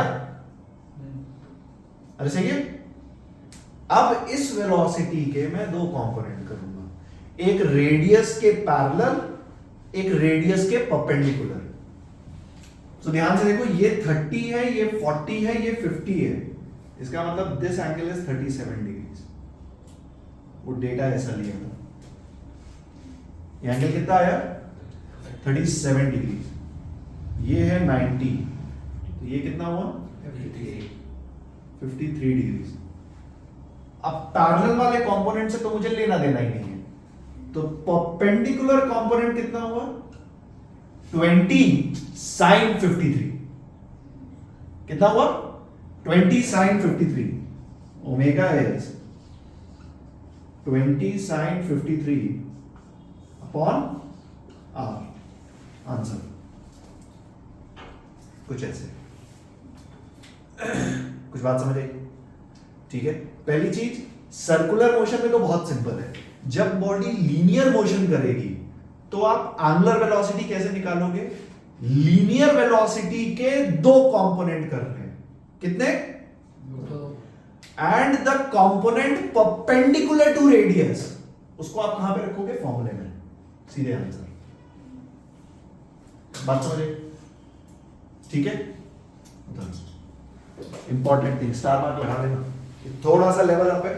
अरे सही है। अब इस वेलोसिटी के मैं दो कंपोनेंट करूंगा, एक रेडियस के पैरेलल, एक रेडियस के परपेंडिकुलर। तो ध्यान से देखो, ये 30 है, ये 40 है, ये 50 है। इसका मतलब दिस एंगल इज 37 डिग्रीज। वो डेटा ऐसा लिया था। ये एंगल कितना आया? 37 डिग्रीज। ये है 90, तो ये कितना हुआ? 53 डिग्रीज। अब पैरेलल वाले कंपोनेंट से तो मुझे लेना देना ही नहीं है, तो परपेंडिकुलर कंपोनेंट कितना हुआ? 20 sin 53। कितना हुआ? 20 sin 53। Omega is 20 sin 53 upon R. Answer कुछ ऐसे। कुछ बात समझ आई? ठीक है। पहली चीज, सर्कुलर मोशन में तो बहुत सिंपल है। जब बॉडी लीनियर मोशन करेगी तो आप एंगुलर वेलोसिटी कैसे निकालोगे? लीनियर वेलोसिटी के दो कंपोनेंट कर रहे हैं। कितने? And the component perpendicular to radius, उसको आप कहां पे रखोगे? फॉर्मूले में। सीधे आंसर। बात समझ आई? ठीक है। इंपॉर्टेंट थिंग, स्टार मार्क लगा लेना। थोड़ा सा लेवल अप है,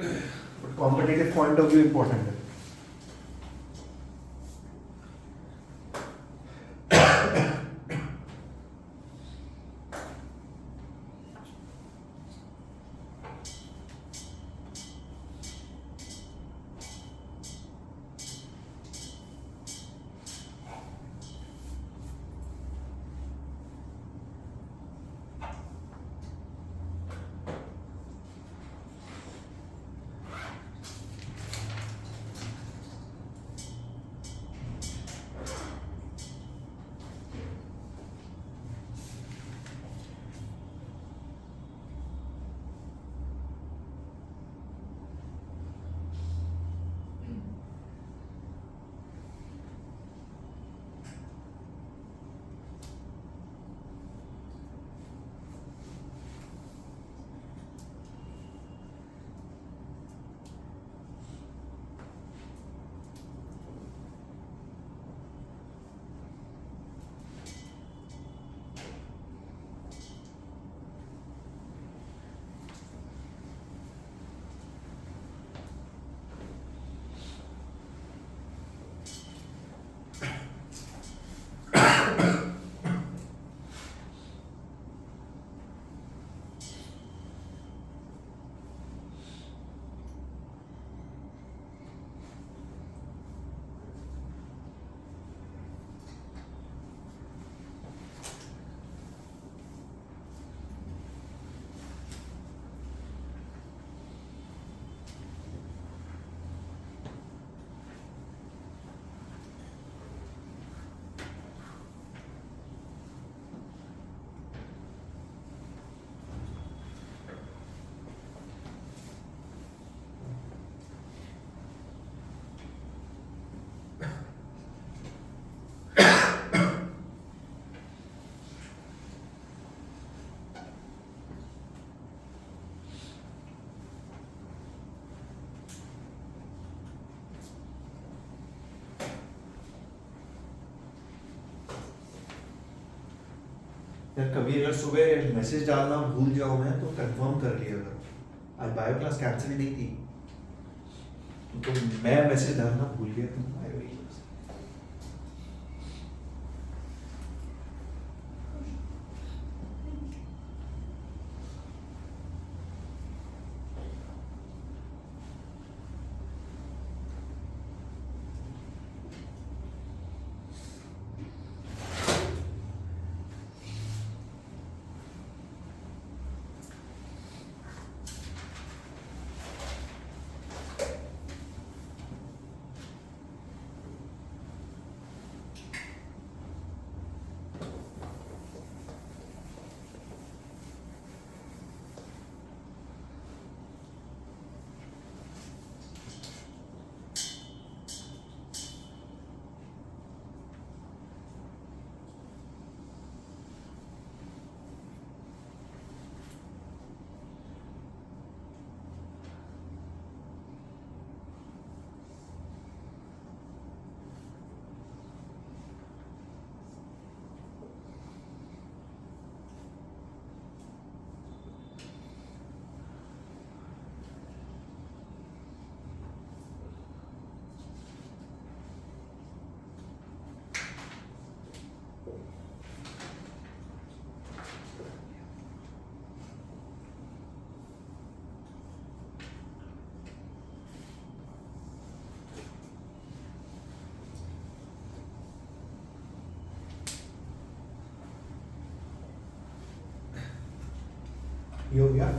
but competitive point of view important है। यार कभी अगर सुबह मैसेज डालना भूल जाओ मैं, तो कंफर्म कर लिया करो। आज बायो क्लास कैंसिल नहीं थी, तो मैं मैसेज डालना भूल गया, तुम आए हुई। ये हो गया।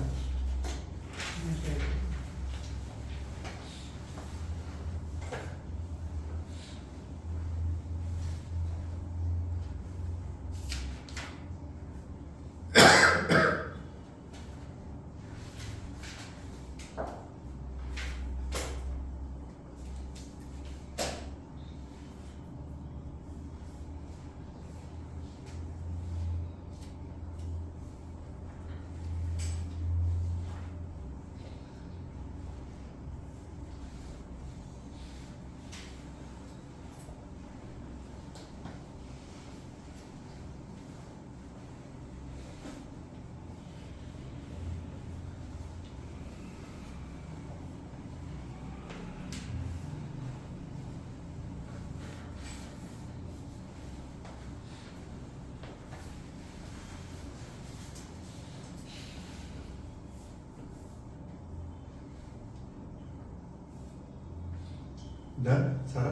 डन सारा।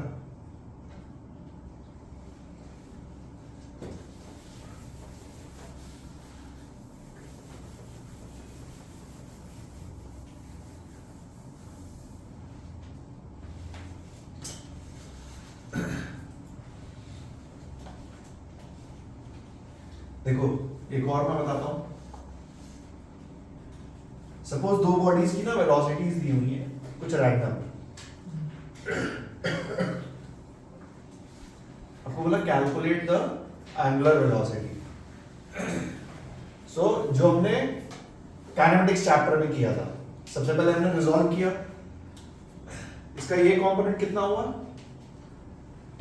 देखो एक और मैं बताता हूं। सपोज दो बॉडीज की ना वेलोसिटीज दी हुई है कुछ रैंडम। आपको बोला कैलकुलेट द एंगुलर वेलोसिटी। सो जो हमने काइनेमेटिक्स चैप्टर में किया था, सबसे पहले हमने रिजॉल्व किया। इसका ये कंपोनेंट कितना हुआ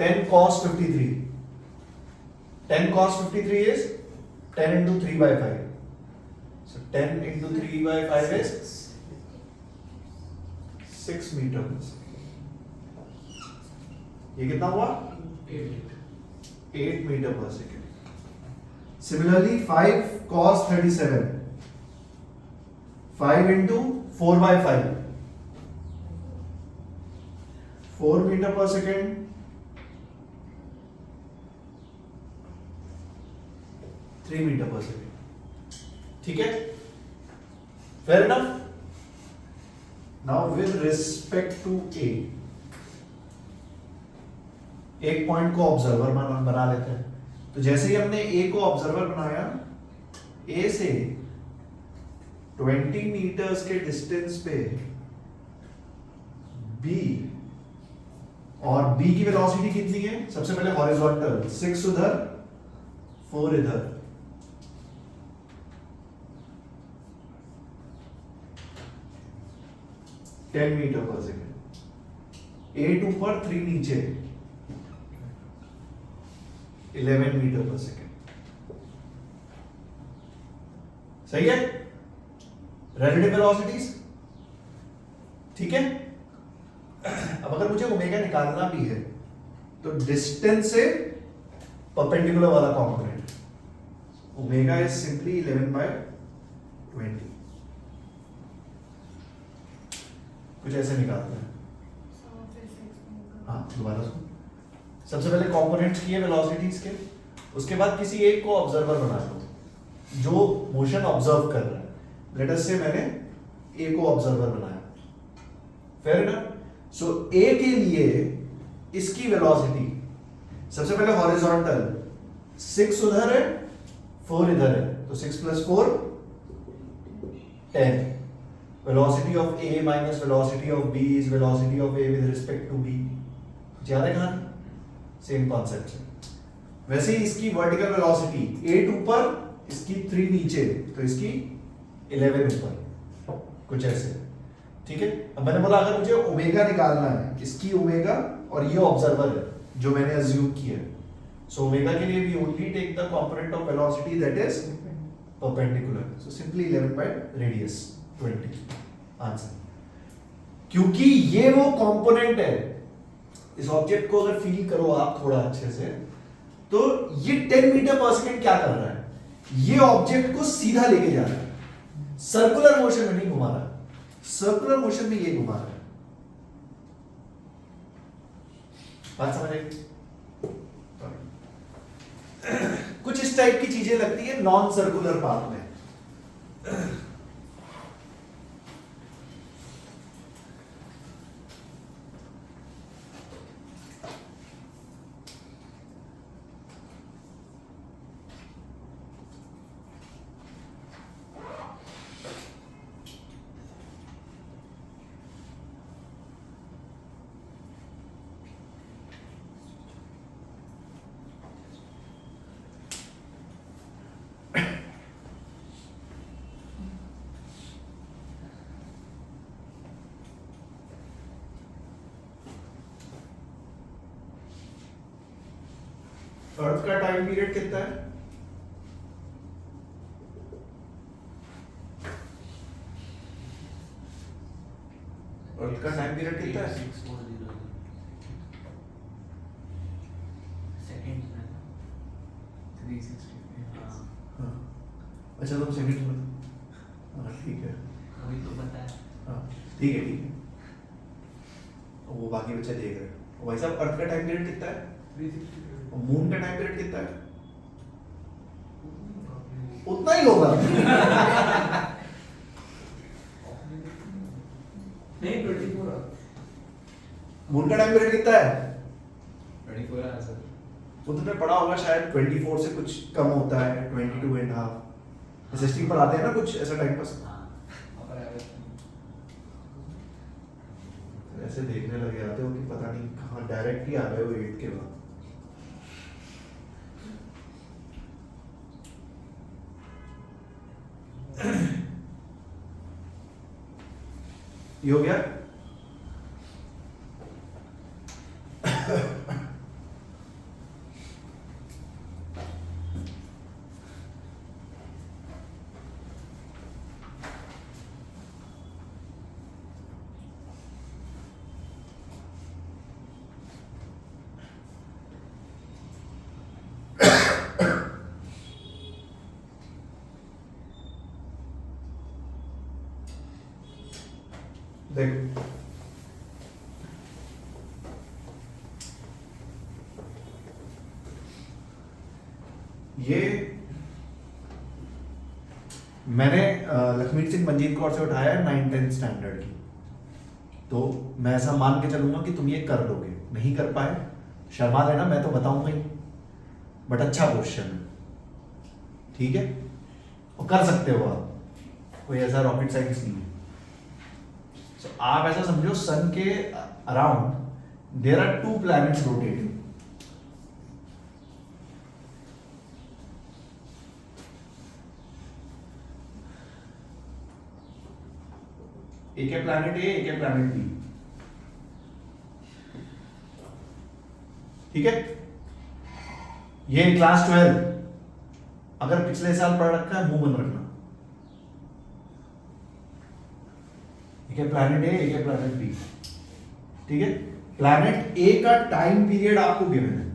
10 cos 53। 10 cos 53 is 10 into 3/5. So 10 into 3/5 is 6 meter per second. ये कितना हुआ 8 meter per second. Similarly 5 cos 37, 5 into 4/5, 4 meter per second. 3 meter per second. ठीक है, fair enough. Now with respect to A, एक पॉइंट को observer बना लेते हैं। तो जैसे ही हमने A को ऑब्जर्वर बनाया, A से 20 मीटर्स के डिस्टेंस पे B, और B की वेलोसिटी कितनी है, सबसे पहले हॉरिजॉन्टल 6 उधर 4 इधर, टेन मीटर पर सेकेंड। 8 ऊपर 3 नीचे 11 मीटर पर सेकेंड। सही है, रिलेटिव वेलोसिटीज। ठीक है, अब अगर मुझे ओमेगा निकालना भी है तो डिस्टेंस से परपेंडिकुलर वाला कॉम्पोनेंट, ओमेगा इज सिंपली 11/20। कुछ ऐसे निकालते हैं। हाँ दोबारा सुन। सबसे पहले कंपोनेंट्स किए वेलोसिटीज के, उसके बाद किसी एक को ऑब्जर्वर बना लो जो मोशन ऑब्जर्व कर रहा है। लेट अस से मैंने ए को ऑब्जर्वर बनाया, फेयर इनफ। सो ए के लिए इसकी वेलोसिटी सबसे पहले हॉरिजॉन्टल 6 उधर है 4 इधर है, तो 6 + 4 10। velocity of A minus velocity of B is velocity of A with respect to B. याद है कहानी, सेम कॉन्सेप्ट है। वैसे ही इसकी वर्टिकल वेलोसिटी 8 ऊपर, इसकी 3 नीचे, तो इसकी 11 ऊपर, कुछ ऐसे। ठीक है, अब मैंने बोला अगर मुझे ओमेगा निकालना है, इसकी ओमेगा और ये ऑब्जर्वर है जो मैंने अज्यूम किया है। सो ओमेगा के लिए we only take the component of velocity that is perpendicular. So simply 11 by radius 20 answer. क्योंकि ये वो कंपोनेंट है, इस ऑब्जेक्ट को अगर फील करो आप थोड़ा अच्छे से, तो ये 10 मीटर पर सेकेंड क्या कर रहा है, ये ऑब्जेक्ट को सीधा लेके जा रहा है, सर्कुलर मोशन में नहीं घुमा रहा है, सर्कुलर मोशन में ये घुमा रहा है। बात समझ आई? कुछ इस टाइप की चीजें लगती है नॉन सर्कुलर पाथ में। अर्थ का टाइम पीरियड कितना है? अर्थ का टाइम पीरियड कितना है? 640 सेकंड्स में ना 360 हाँ हाँ। अच्छा तुम सेकंड में, हाँ ठीक है, वही तो पता है हाँ ठीक है ठीक है। वो बाकी बच्चे देख रहे हैं। भाई साहब अर्थ का टाइम पीरियड कितना है? 360 और मून का टाइम पीरियड कितना है? उतना ही होगा। नहीं 24 मून का टाइम पीरियड कितना है? 24 है सर। वो तुमने पढ़ा होगा शायद 24 से कुछ कम होता है, 22 एंड हाफ। एसएसटी में पढ़ाते हैं ना कुछ ऐसा टाइम पास। हाँ और एवरेज ऐसे देखने लगे आते हो कि पता नहीं कहाँ डायरेक्ट ही आ गए हो 8 के बाद। ये हो गया। देखो ये मैंने लक्ष्मीत सिंह मंजीत कौर से उठाया है 9th-10th स्टैंडर्ड की, तो मैं ऐसा मान के चलूंगा कि तुम ये कर लोगे। नहीं कर पाए शर्मा लेना, मैं तो बताऊंगा ही, बट अच्छा क्वेश्चन है, ठीक है, और कर सकते हो आप, कोई ऐसा रॉकेट साइंस नहीं है। So, आप ऐसा समझो सन के around there are 2 planets rotating. एक है प्लैनेट ए, एक है प्लैनेट बी, ठीक है। ये क्लास 12 अगर पिछले साल पढ़ रखा है मुंह बंद रखना। एक है प्लैनेट ए, एक है प्लैनेट बी, ठीक है। प्लैनेट ए का टाइम पीरियड आपको गिवन है,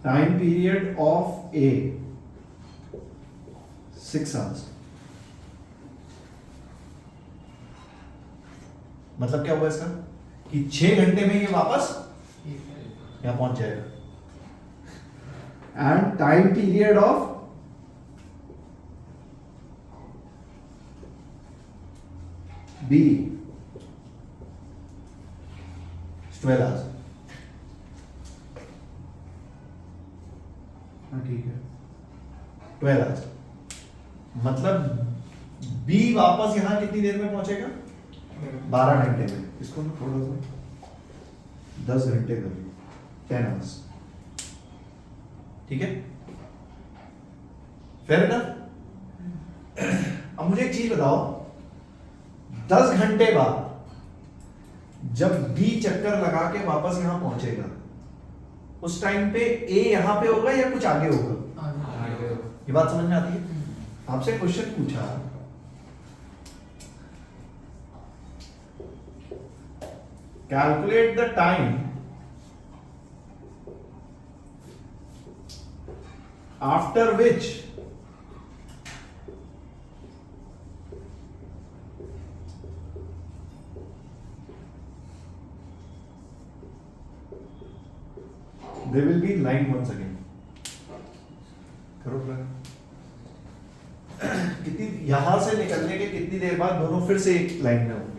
time period of A 6 hours. मतलब क्या हुआ इसका कि 6 घंटे में ये वापस यहां पहुंच जाएगा। And time period of B 12 hours. हाँ ठीक है 12 आवर्स, मतलब बी वापस यहां कितनी देर में पहुंचेगा? 12 घंटे में। इसको ना थोड़ा सा 10 घंटे कर लो, 10 आवर्स, ठीक है। Fair enough. अब मुझे एक चीज बताओ, 10 घंटे बाद जब बी चक्कर लगा के वापस यहां पहुंचेगा, उस टाइम पे ए यहां पे होगा या कुछ आगे होगा? आगे ये बात समझ में आती है? आपसे क्वेश्चन पूछा, calculate the time after which they will be in line once again। करो plan। कितनी यहां से निकलने के कितनी देर बाद दोनों फिर से एक लाइन में होंगे?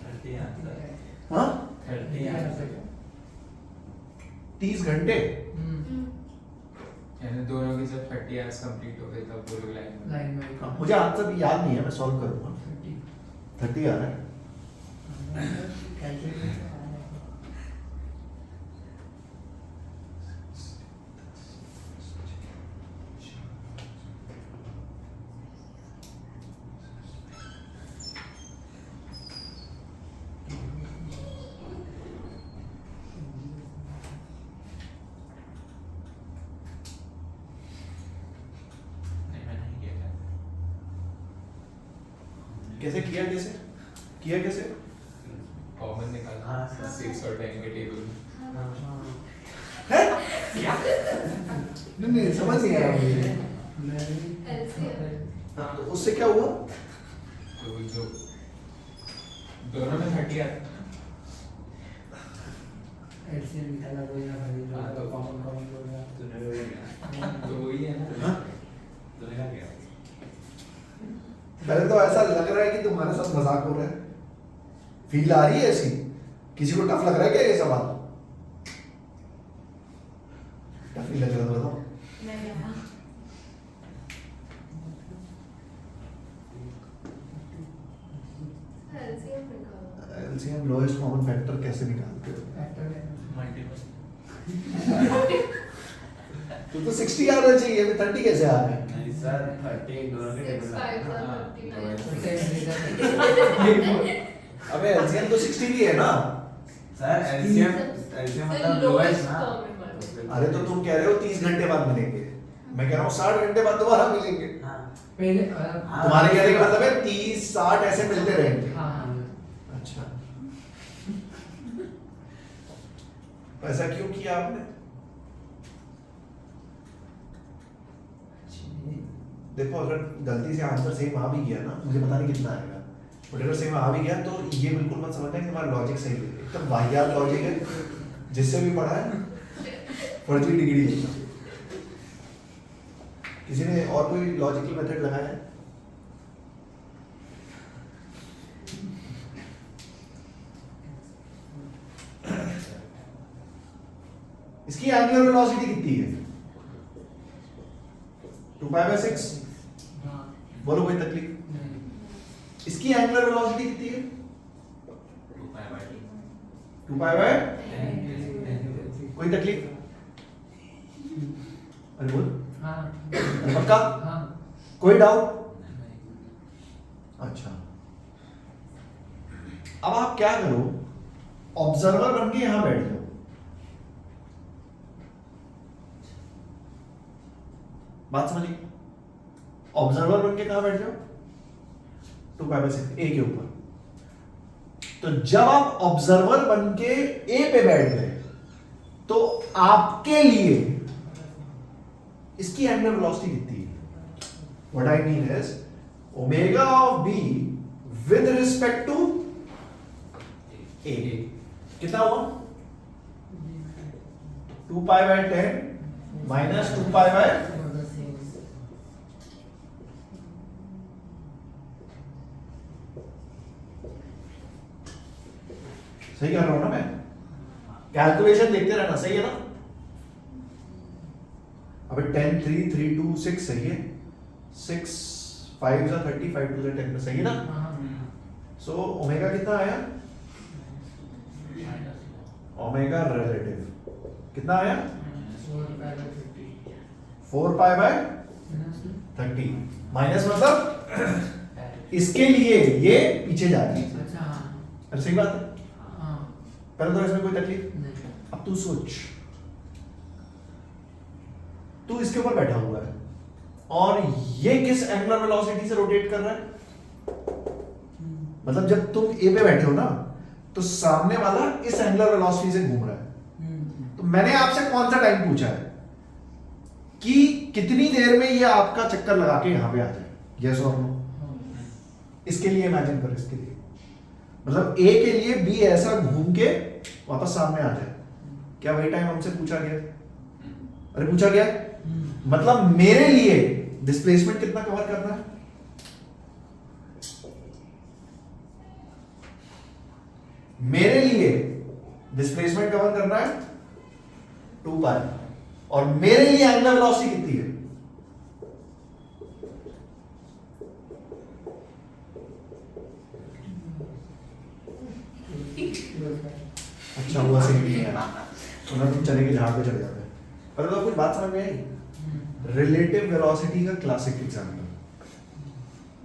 30 आंसर हाँ 30 आंसर 30 घंटे यानी दोनों की जब 30 आवर्स कंप्लीट हो गए तब पूरी लाइन में लाइन में हाँ, मुझे आंसर याद नहीं है, मैं सॉल्व करूंगा। 30 आ रहा है। नहीं मैंने नहीं किया था। कैसे किया, कैसे किया, कैसे? कॉमन निकाला हाँ, 6 और 10 के टेबल में है? क्या नहीं नहीं समझ नहीं आया मुझे। हाँ, तो उससे क्या हुआ? तो जो दोनों में 30 आते एलसीएम निकाला वही ना भाई हाँ, जो तो कॉमन कॉमन हो गया तो वही है ना हाँ? गया पहले तो ऐसा लग रहा है कि तुम्हारे साथ मजाक हो रहा है, फील आ रही है ऐसी। किसी को टफ लग रहा है क्या ये सवाल? टफ नहीं लग रहा तो बताओ। एलसीएम लोएस्ट कॉमन फैक्टर कैसे निकालते हो? फैक्टर में मल्टीपल तो 60 आना चाहिए, अभी 30 कैसे आ गए? नहीं सर 30 दोनों के टेबल अबे एलसीएम तो 60 भी है ना। सर एलसीएम एलसीएम मतलब लोएस्ट ना अरे तो तुम कह रहे हो 30 घंटे बाद मिलेंगे, मैं कह रहा हूँ 60 घंटे बाद दोबारा मिलेंगे। हाँ पहले तुम्हारे कहने का मतलब है 30 60 ऐसे मिलते रहेंगे। हाँ हाँ अच्छा, ऐसा क्यों किया आपने? देखो अगर गलती से आंसर सेम आ भी गया ना, मुझे पता नहीं कितना आएगा, बट अगर सेम आ भी गया तो ये बिल्कुल मत समझना कि हमारा लॉजिक सही है। एकदम वाहियात लॉजिक है, जिससे भी पढ़ा है फर्जी डिग्री लेगा। किसी ने और कोई लॉजिकल मेथड लगाया है? इसकी एंगुलर वेलोसिटी कितनी है? 2π/6। हाँ बोलो कोई तकलीफ? नहीं इसकी एंगुलर वेलोसिटी कितनी है? 2π/? कोई तकलीफ? अरे बोल, हाँ अरे पक्का? हाँ कोई डाउट? अच्छा, अब आप क्या करो, ऑब्जर्वर बन के यहां बैठ जाओ। बात समझिए, ऑब्जर्वर बन के कहां बैठ जाओ? 2π/6 ए के ऊपर। तो जब आप ऑब्जर्वर बन के ए पे बैठ गए तो आपके लिए इसकी एंगुलर वेलोसिटी कितनी है? What I mean is omega of B with respect to A कितना हुआ? 2π/10 माइनस 2π/, सही कर रहा हूं ना मैं? कैलकुलेशन देखते रहना, सही है ना? अबे 10 3 3 2 6 सही है, 6 5 जा 30 5 2 जा 10 सही है ना? सो ओमेगा कितना आया? ओमेगा रिलेटिव कितना आया? 4π/30 माइनस मतलब इसके लिए ये पीछे जा रही है। अच्छा हाँ अरे सही बात है, हाँ पहले तो इसमें कोई तकलीफ। नहीं अब तू सोच, तू इसके ऊपर बैठा हुआ है और ये किस एंगुलर वेलोसिटी से रोटेट कर रहा है? मतलब जब तुम ए पे बैठे हो ना तो सामने वाला इस एंगुलर वेलोसिटी से घूम रहा है। तो मैंने आपसे कौन सा टाइम पूछा है कि कितनी देर में ये आपका चक्कर लगा के यहां पे आ जाए? यस और नो? इसके लिए इमेजिन कर, इसके लिए मतलब ए के लिए बी ऐसा घूम के वापस सामने आ जाए, क्या वही टाइम हमसे पूछा गया? अरे पूछा गया, मतलब मेरे लिए डिस्प्लेसमेंट कितना कवर करना है? मेरे लिए डिस्प्लेसमेंट कवर करना है 2 पाई, और मेरे लिए एंगुलर वेलोसिटी कितनी है? अच्छा हुआ सही नहीं है, वरना तुम चने के झाड़ पे चढ़ जाते। पर तो कुछ बात समझ में आई? रिलेटिव वेलोसिटी का क्लासिक एग्जांपल।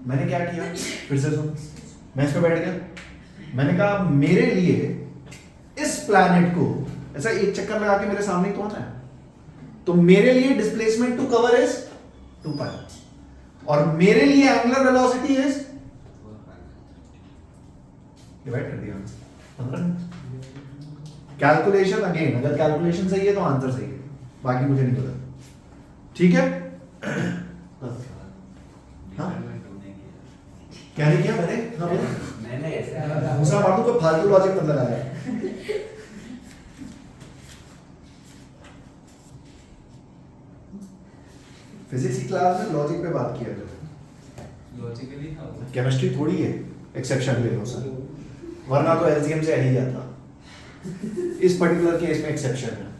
मैंने क्या किया, फिर से सुन, मैं इस पे बैठ गया, मैंने कहा मेरे लिए इस प्लैनेट को ऐसा एक चक्कर लगा के मेरे सामने तो आना है, तो मेरे लिए डिस्प्लेसमेंट टू कवर इज 2 पाई, और मेरे लिए एंगुलर वेलोसिटी इज डिवाइड कर दिया 15। कैलकुलेशन अगेन, अगर कैलकुलेशन सही है तो आंसर सही है, बाकी मुझे नहीं पता। ठीक है? हाँ? क्या नहीं किया मैंने? हाँ बोलो। मैंने ऐसे दूसरा मार दूं, कोई फालतू लॉजिक मत लगाया। फिजिक्स की क्लास में लॉजिक पे बात किया जाता है, लॉजिकली था वो। केमिस्ट्री थोड़ी है एक्सेप्शन ले लो सर, वरना तो एलसीएम से आ ही जाता। इस पर्टिकुलर केस में एक्सेप्शन है।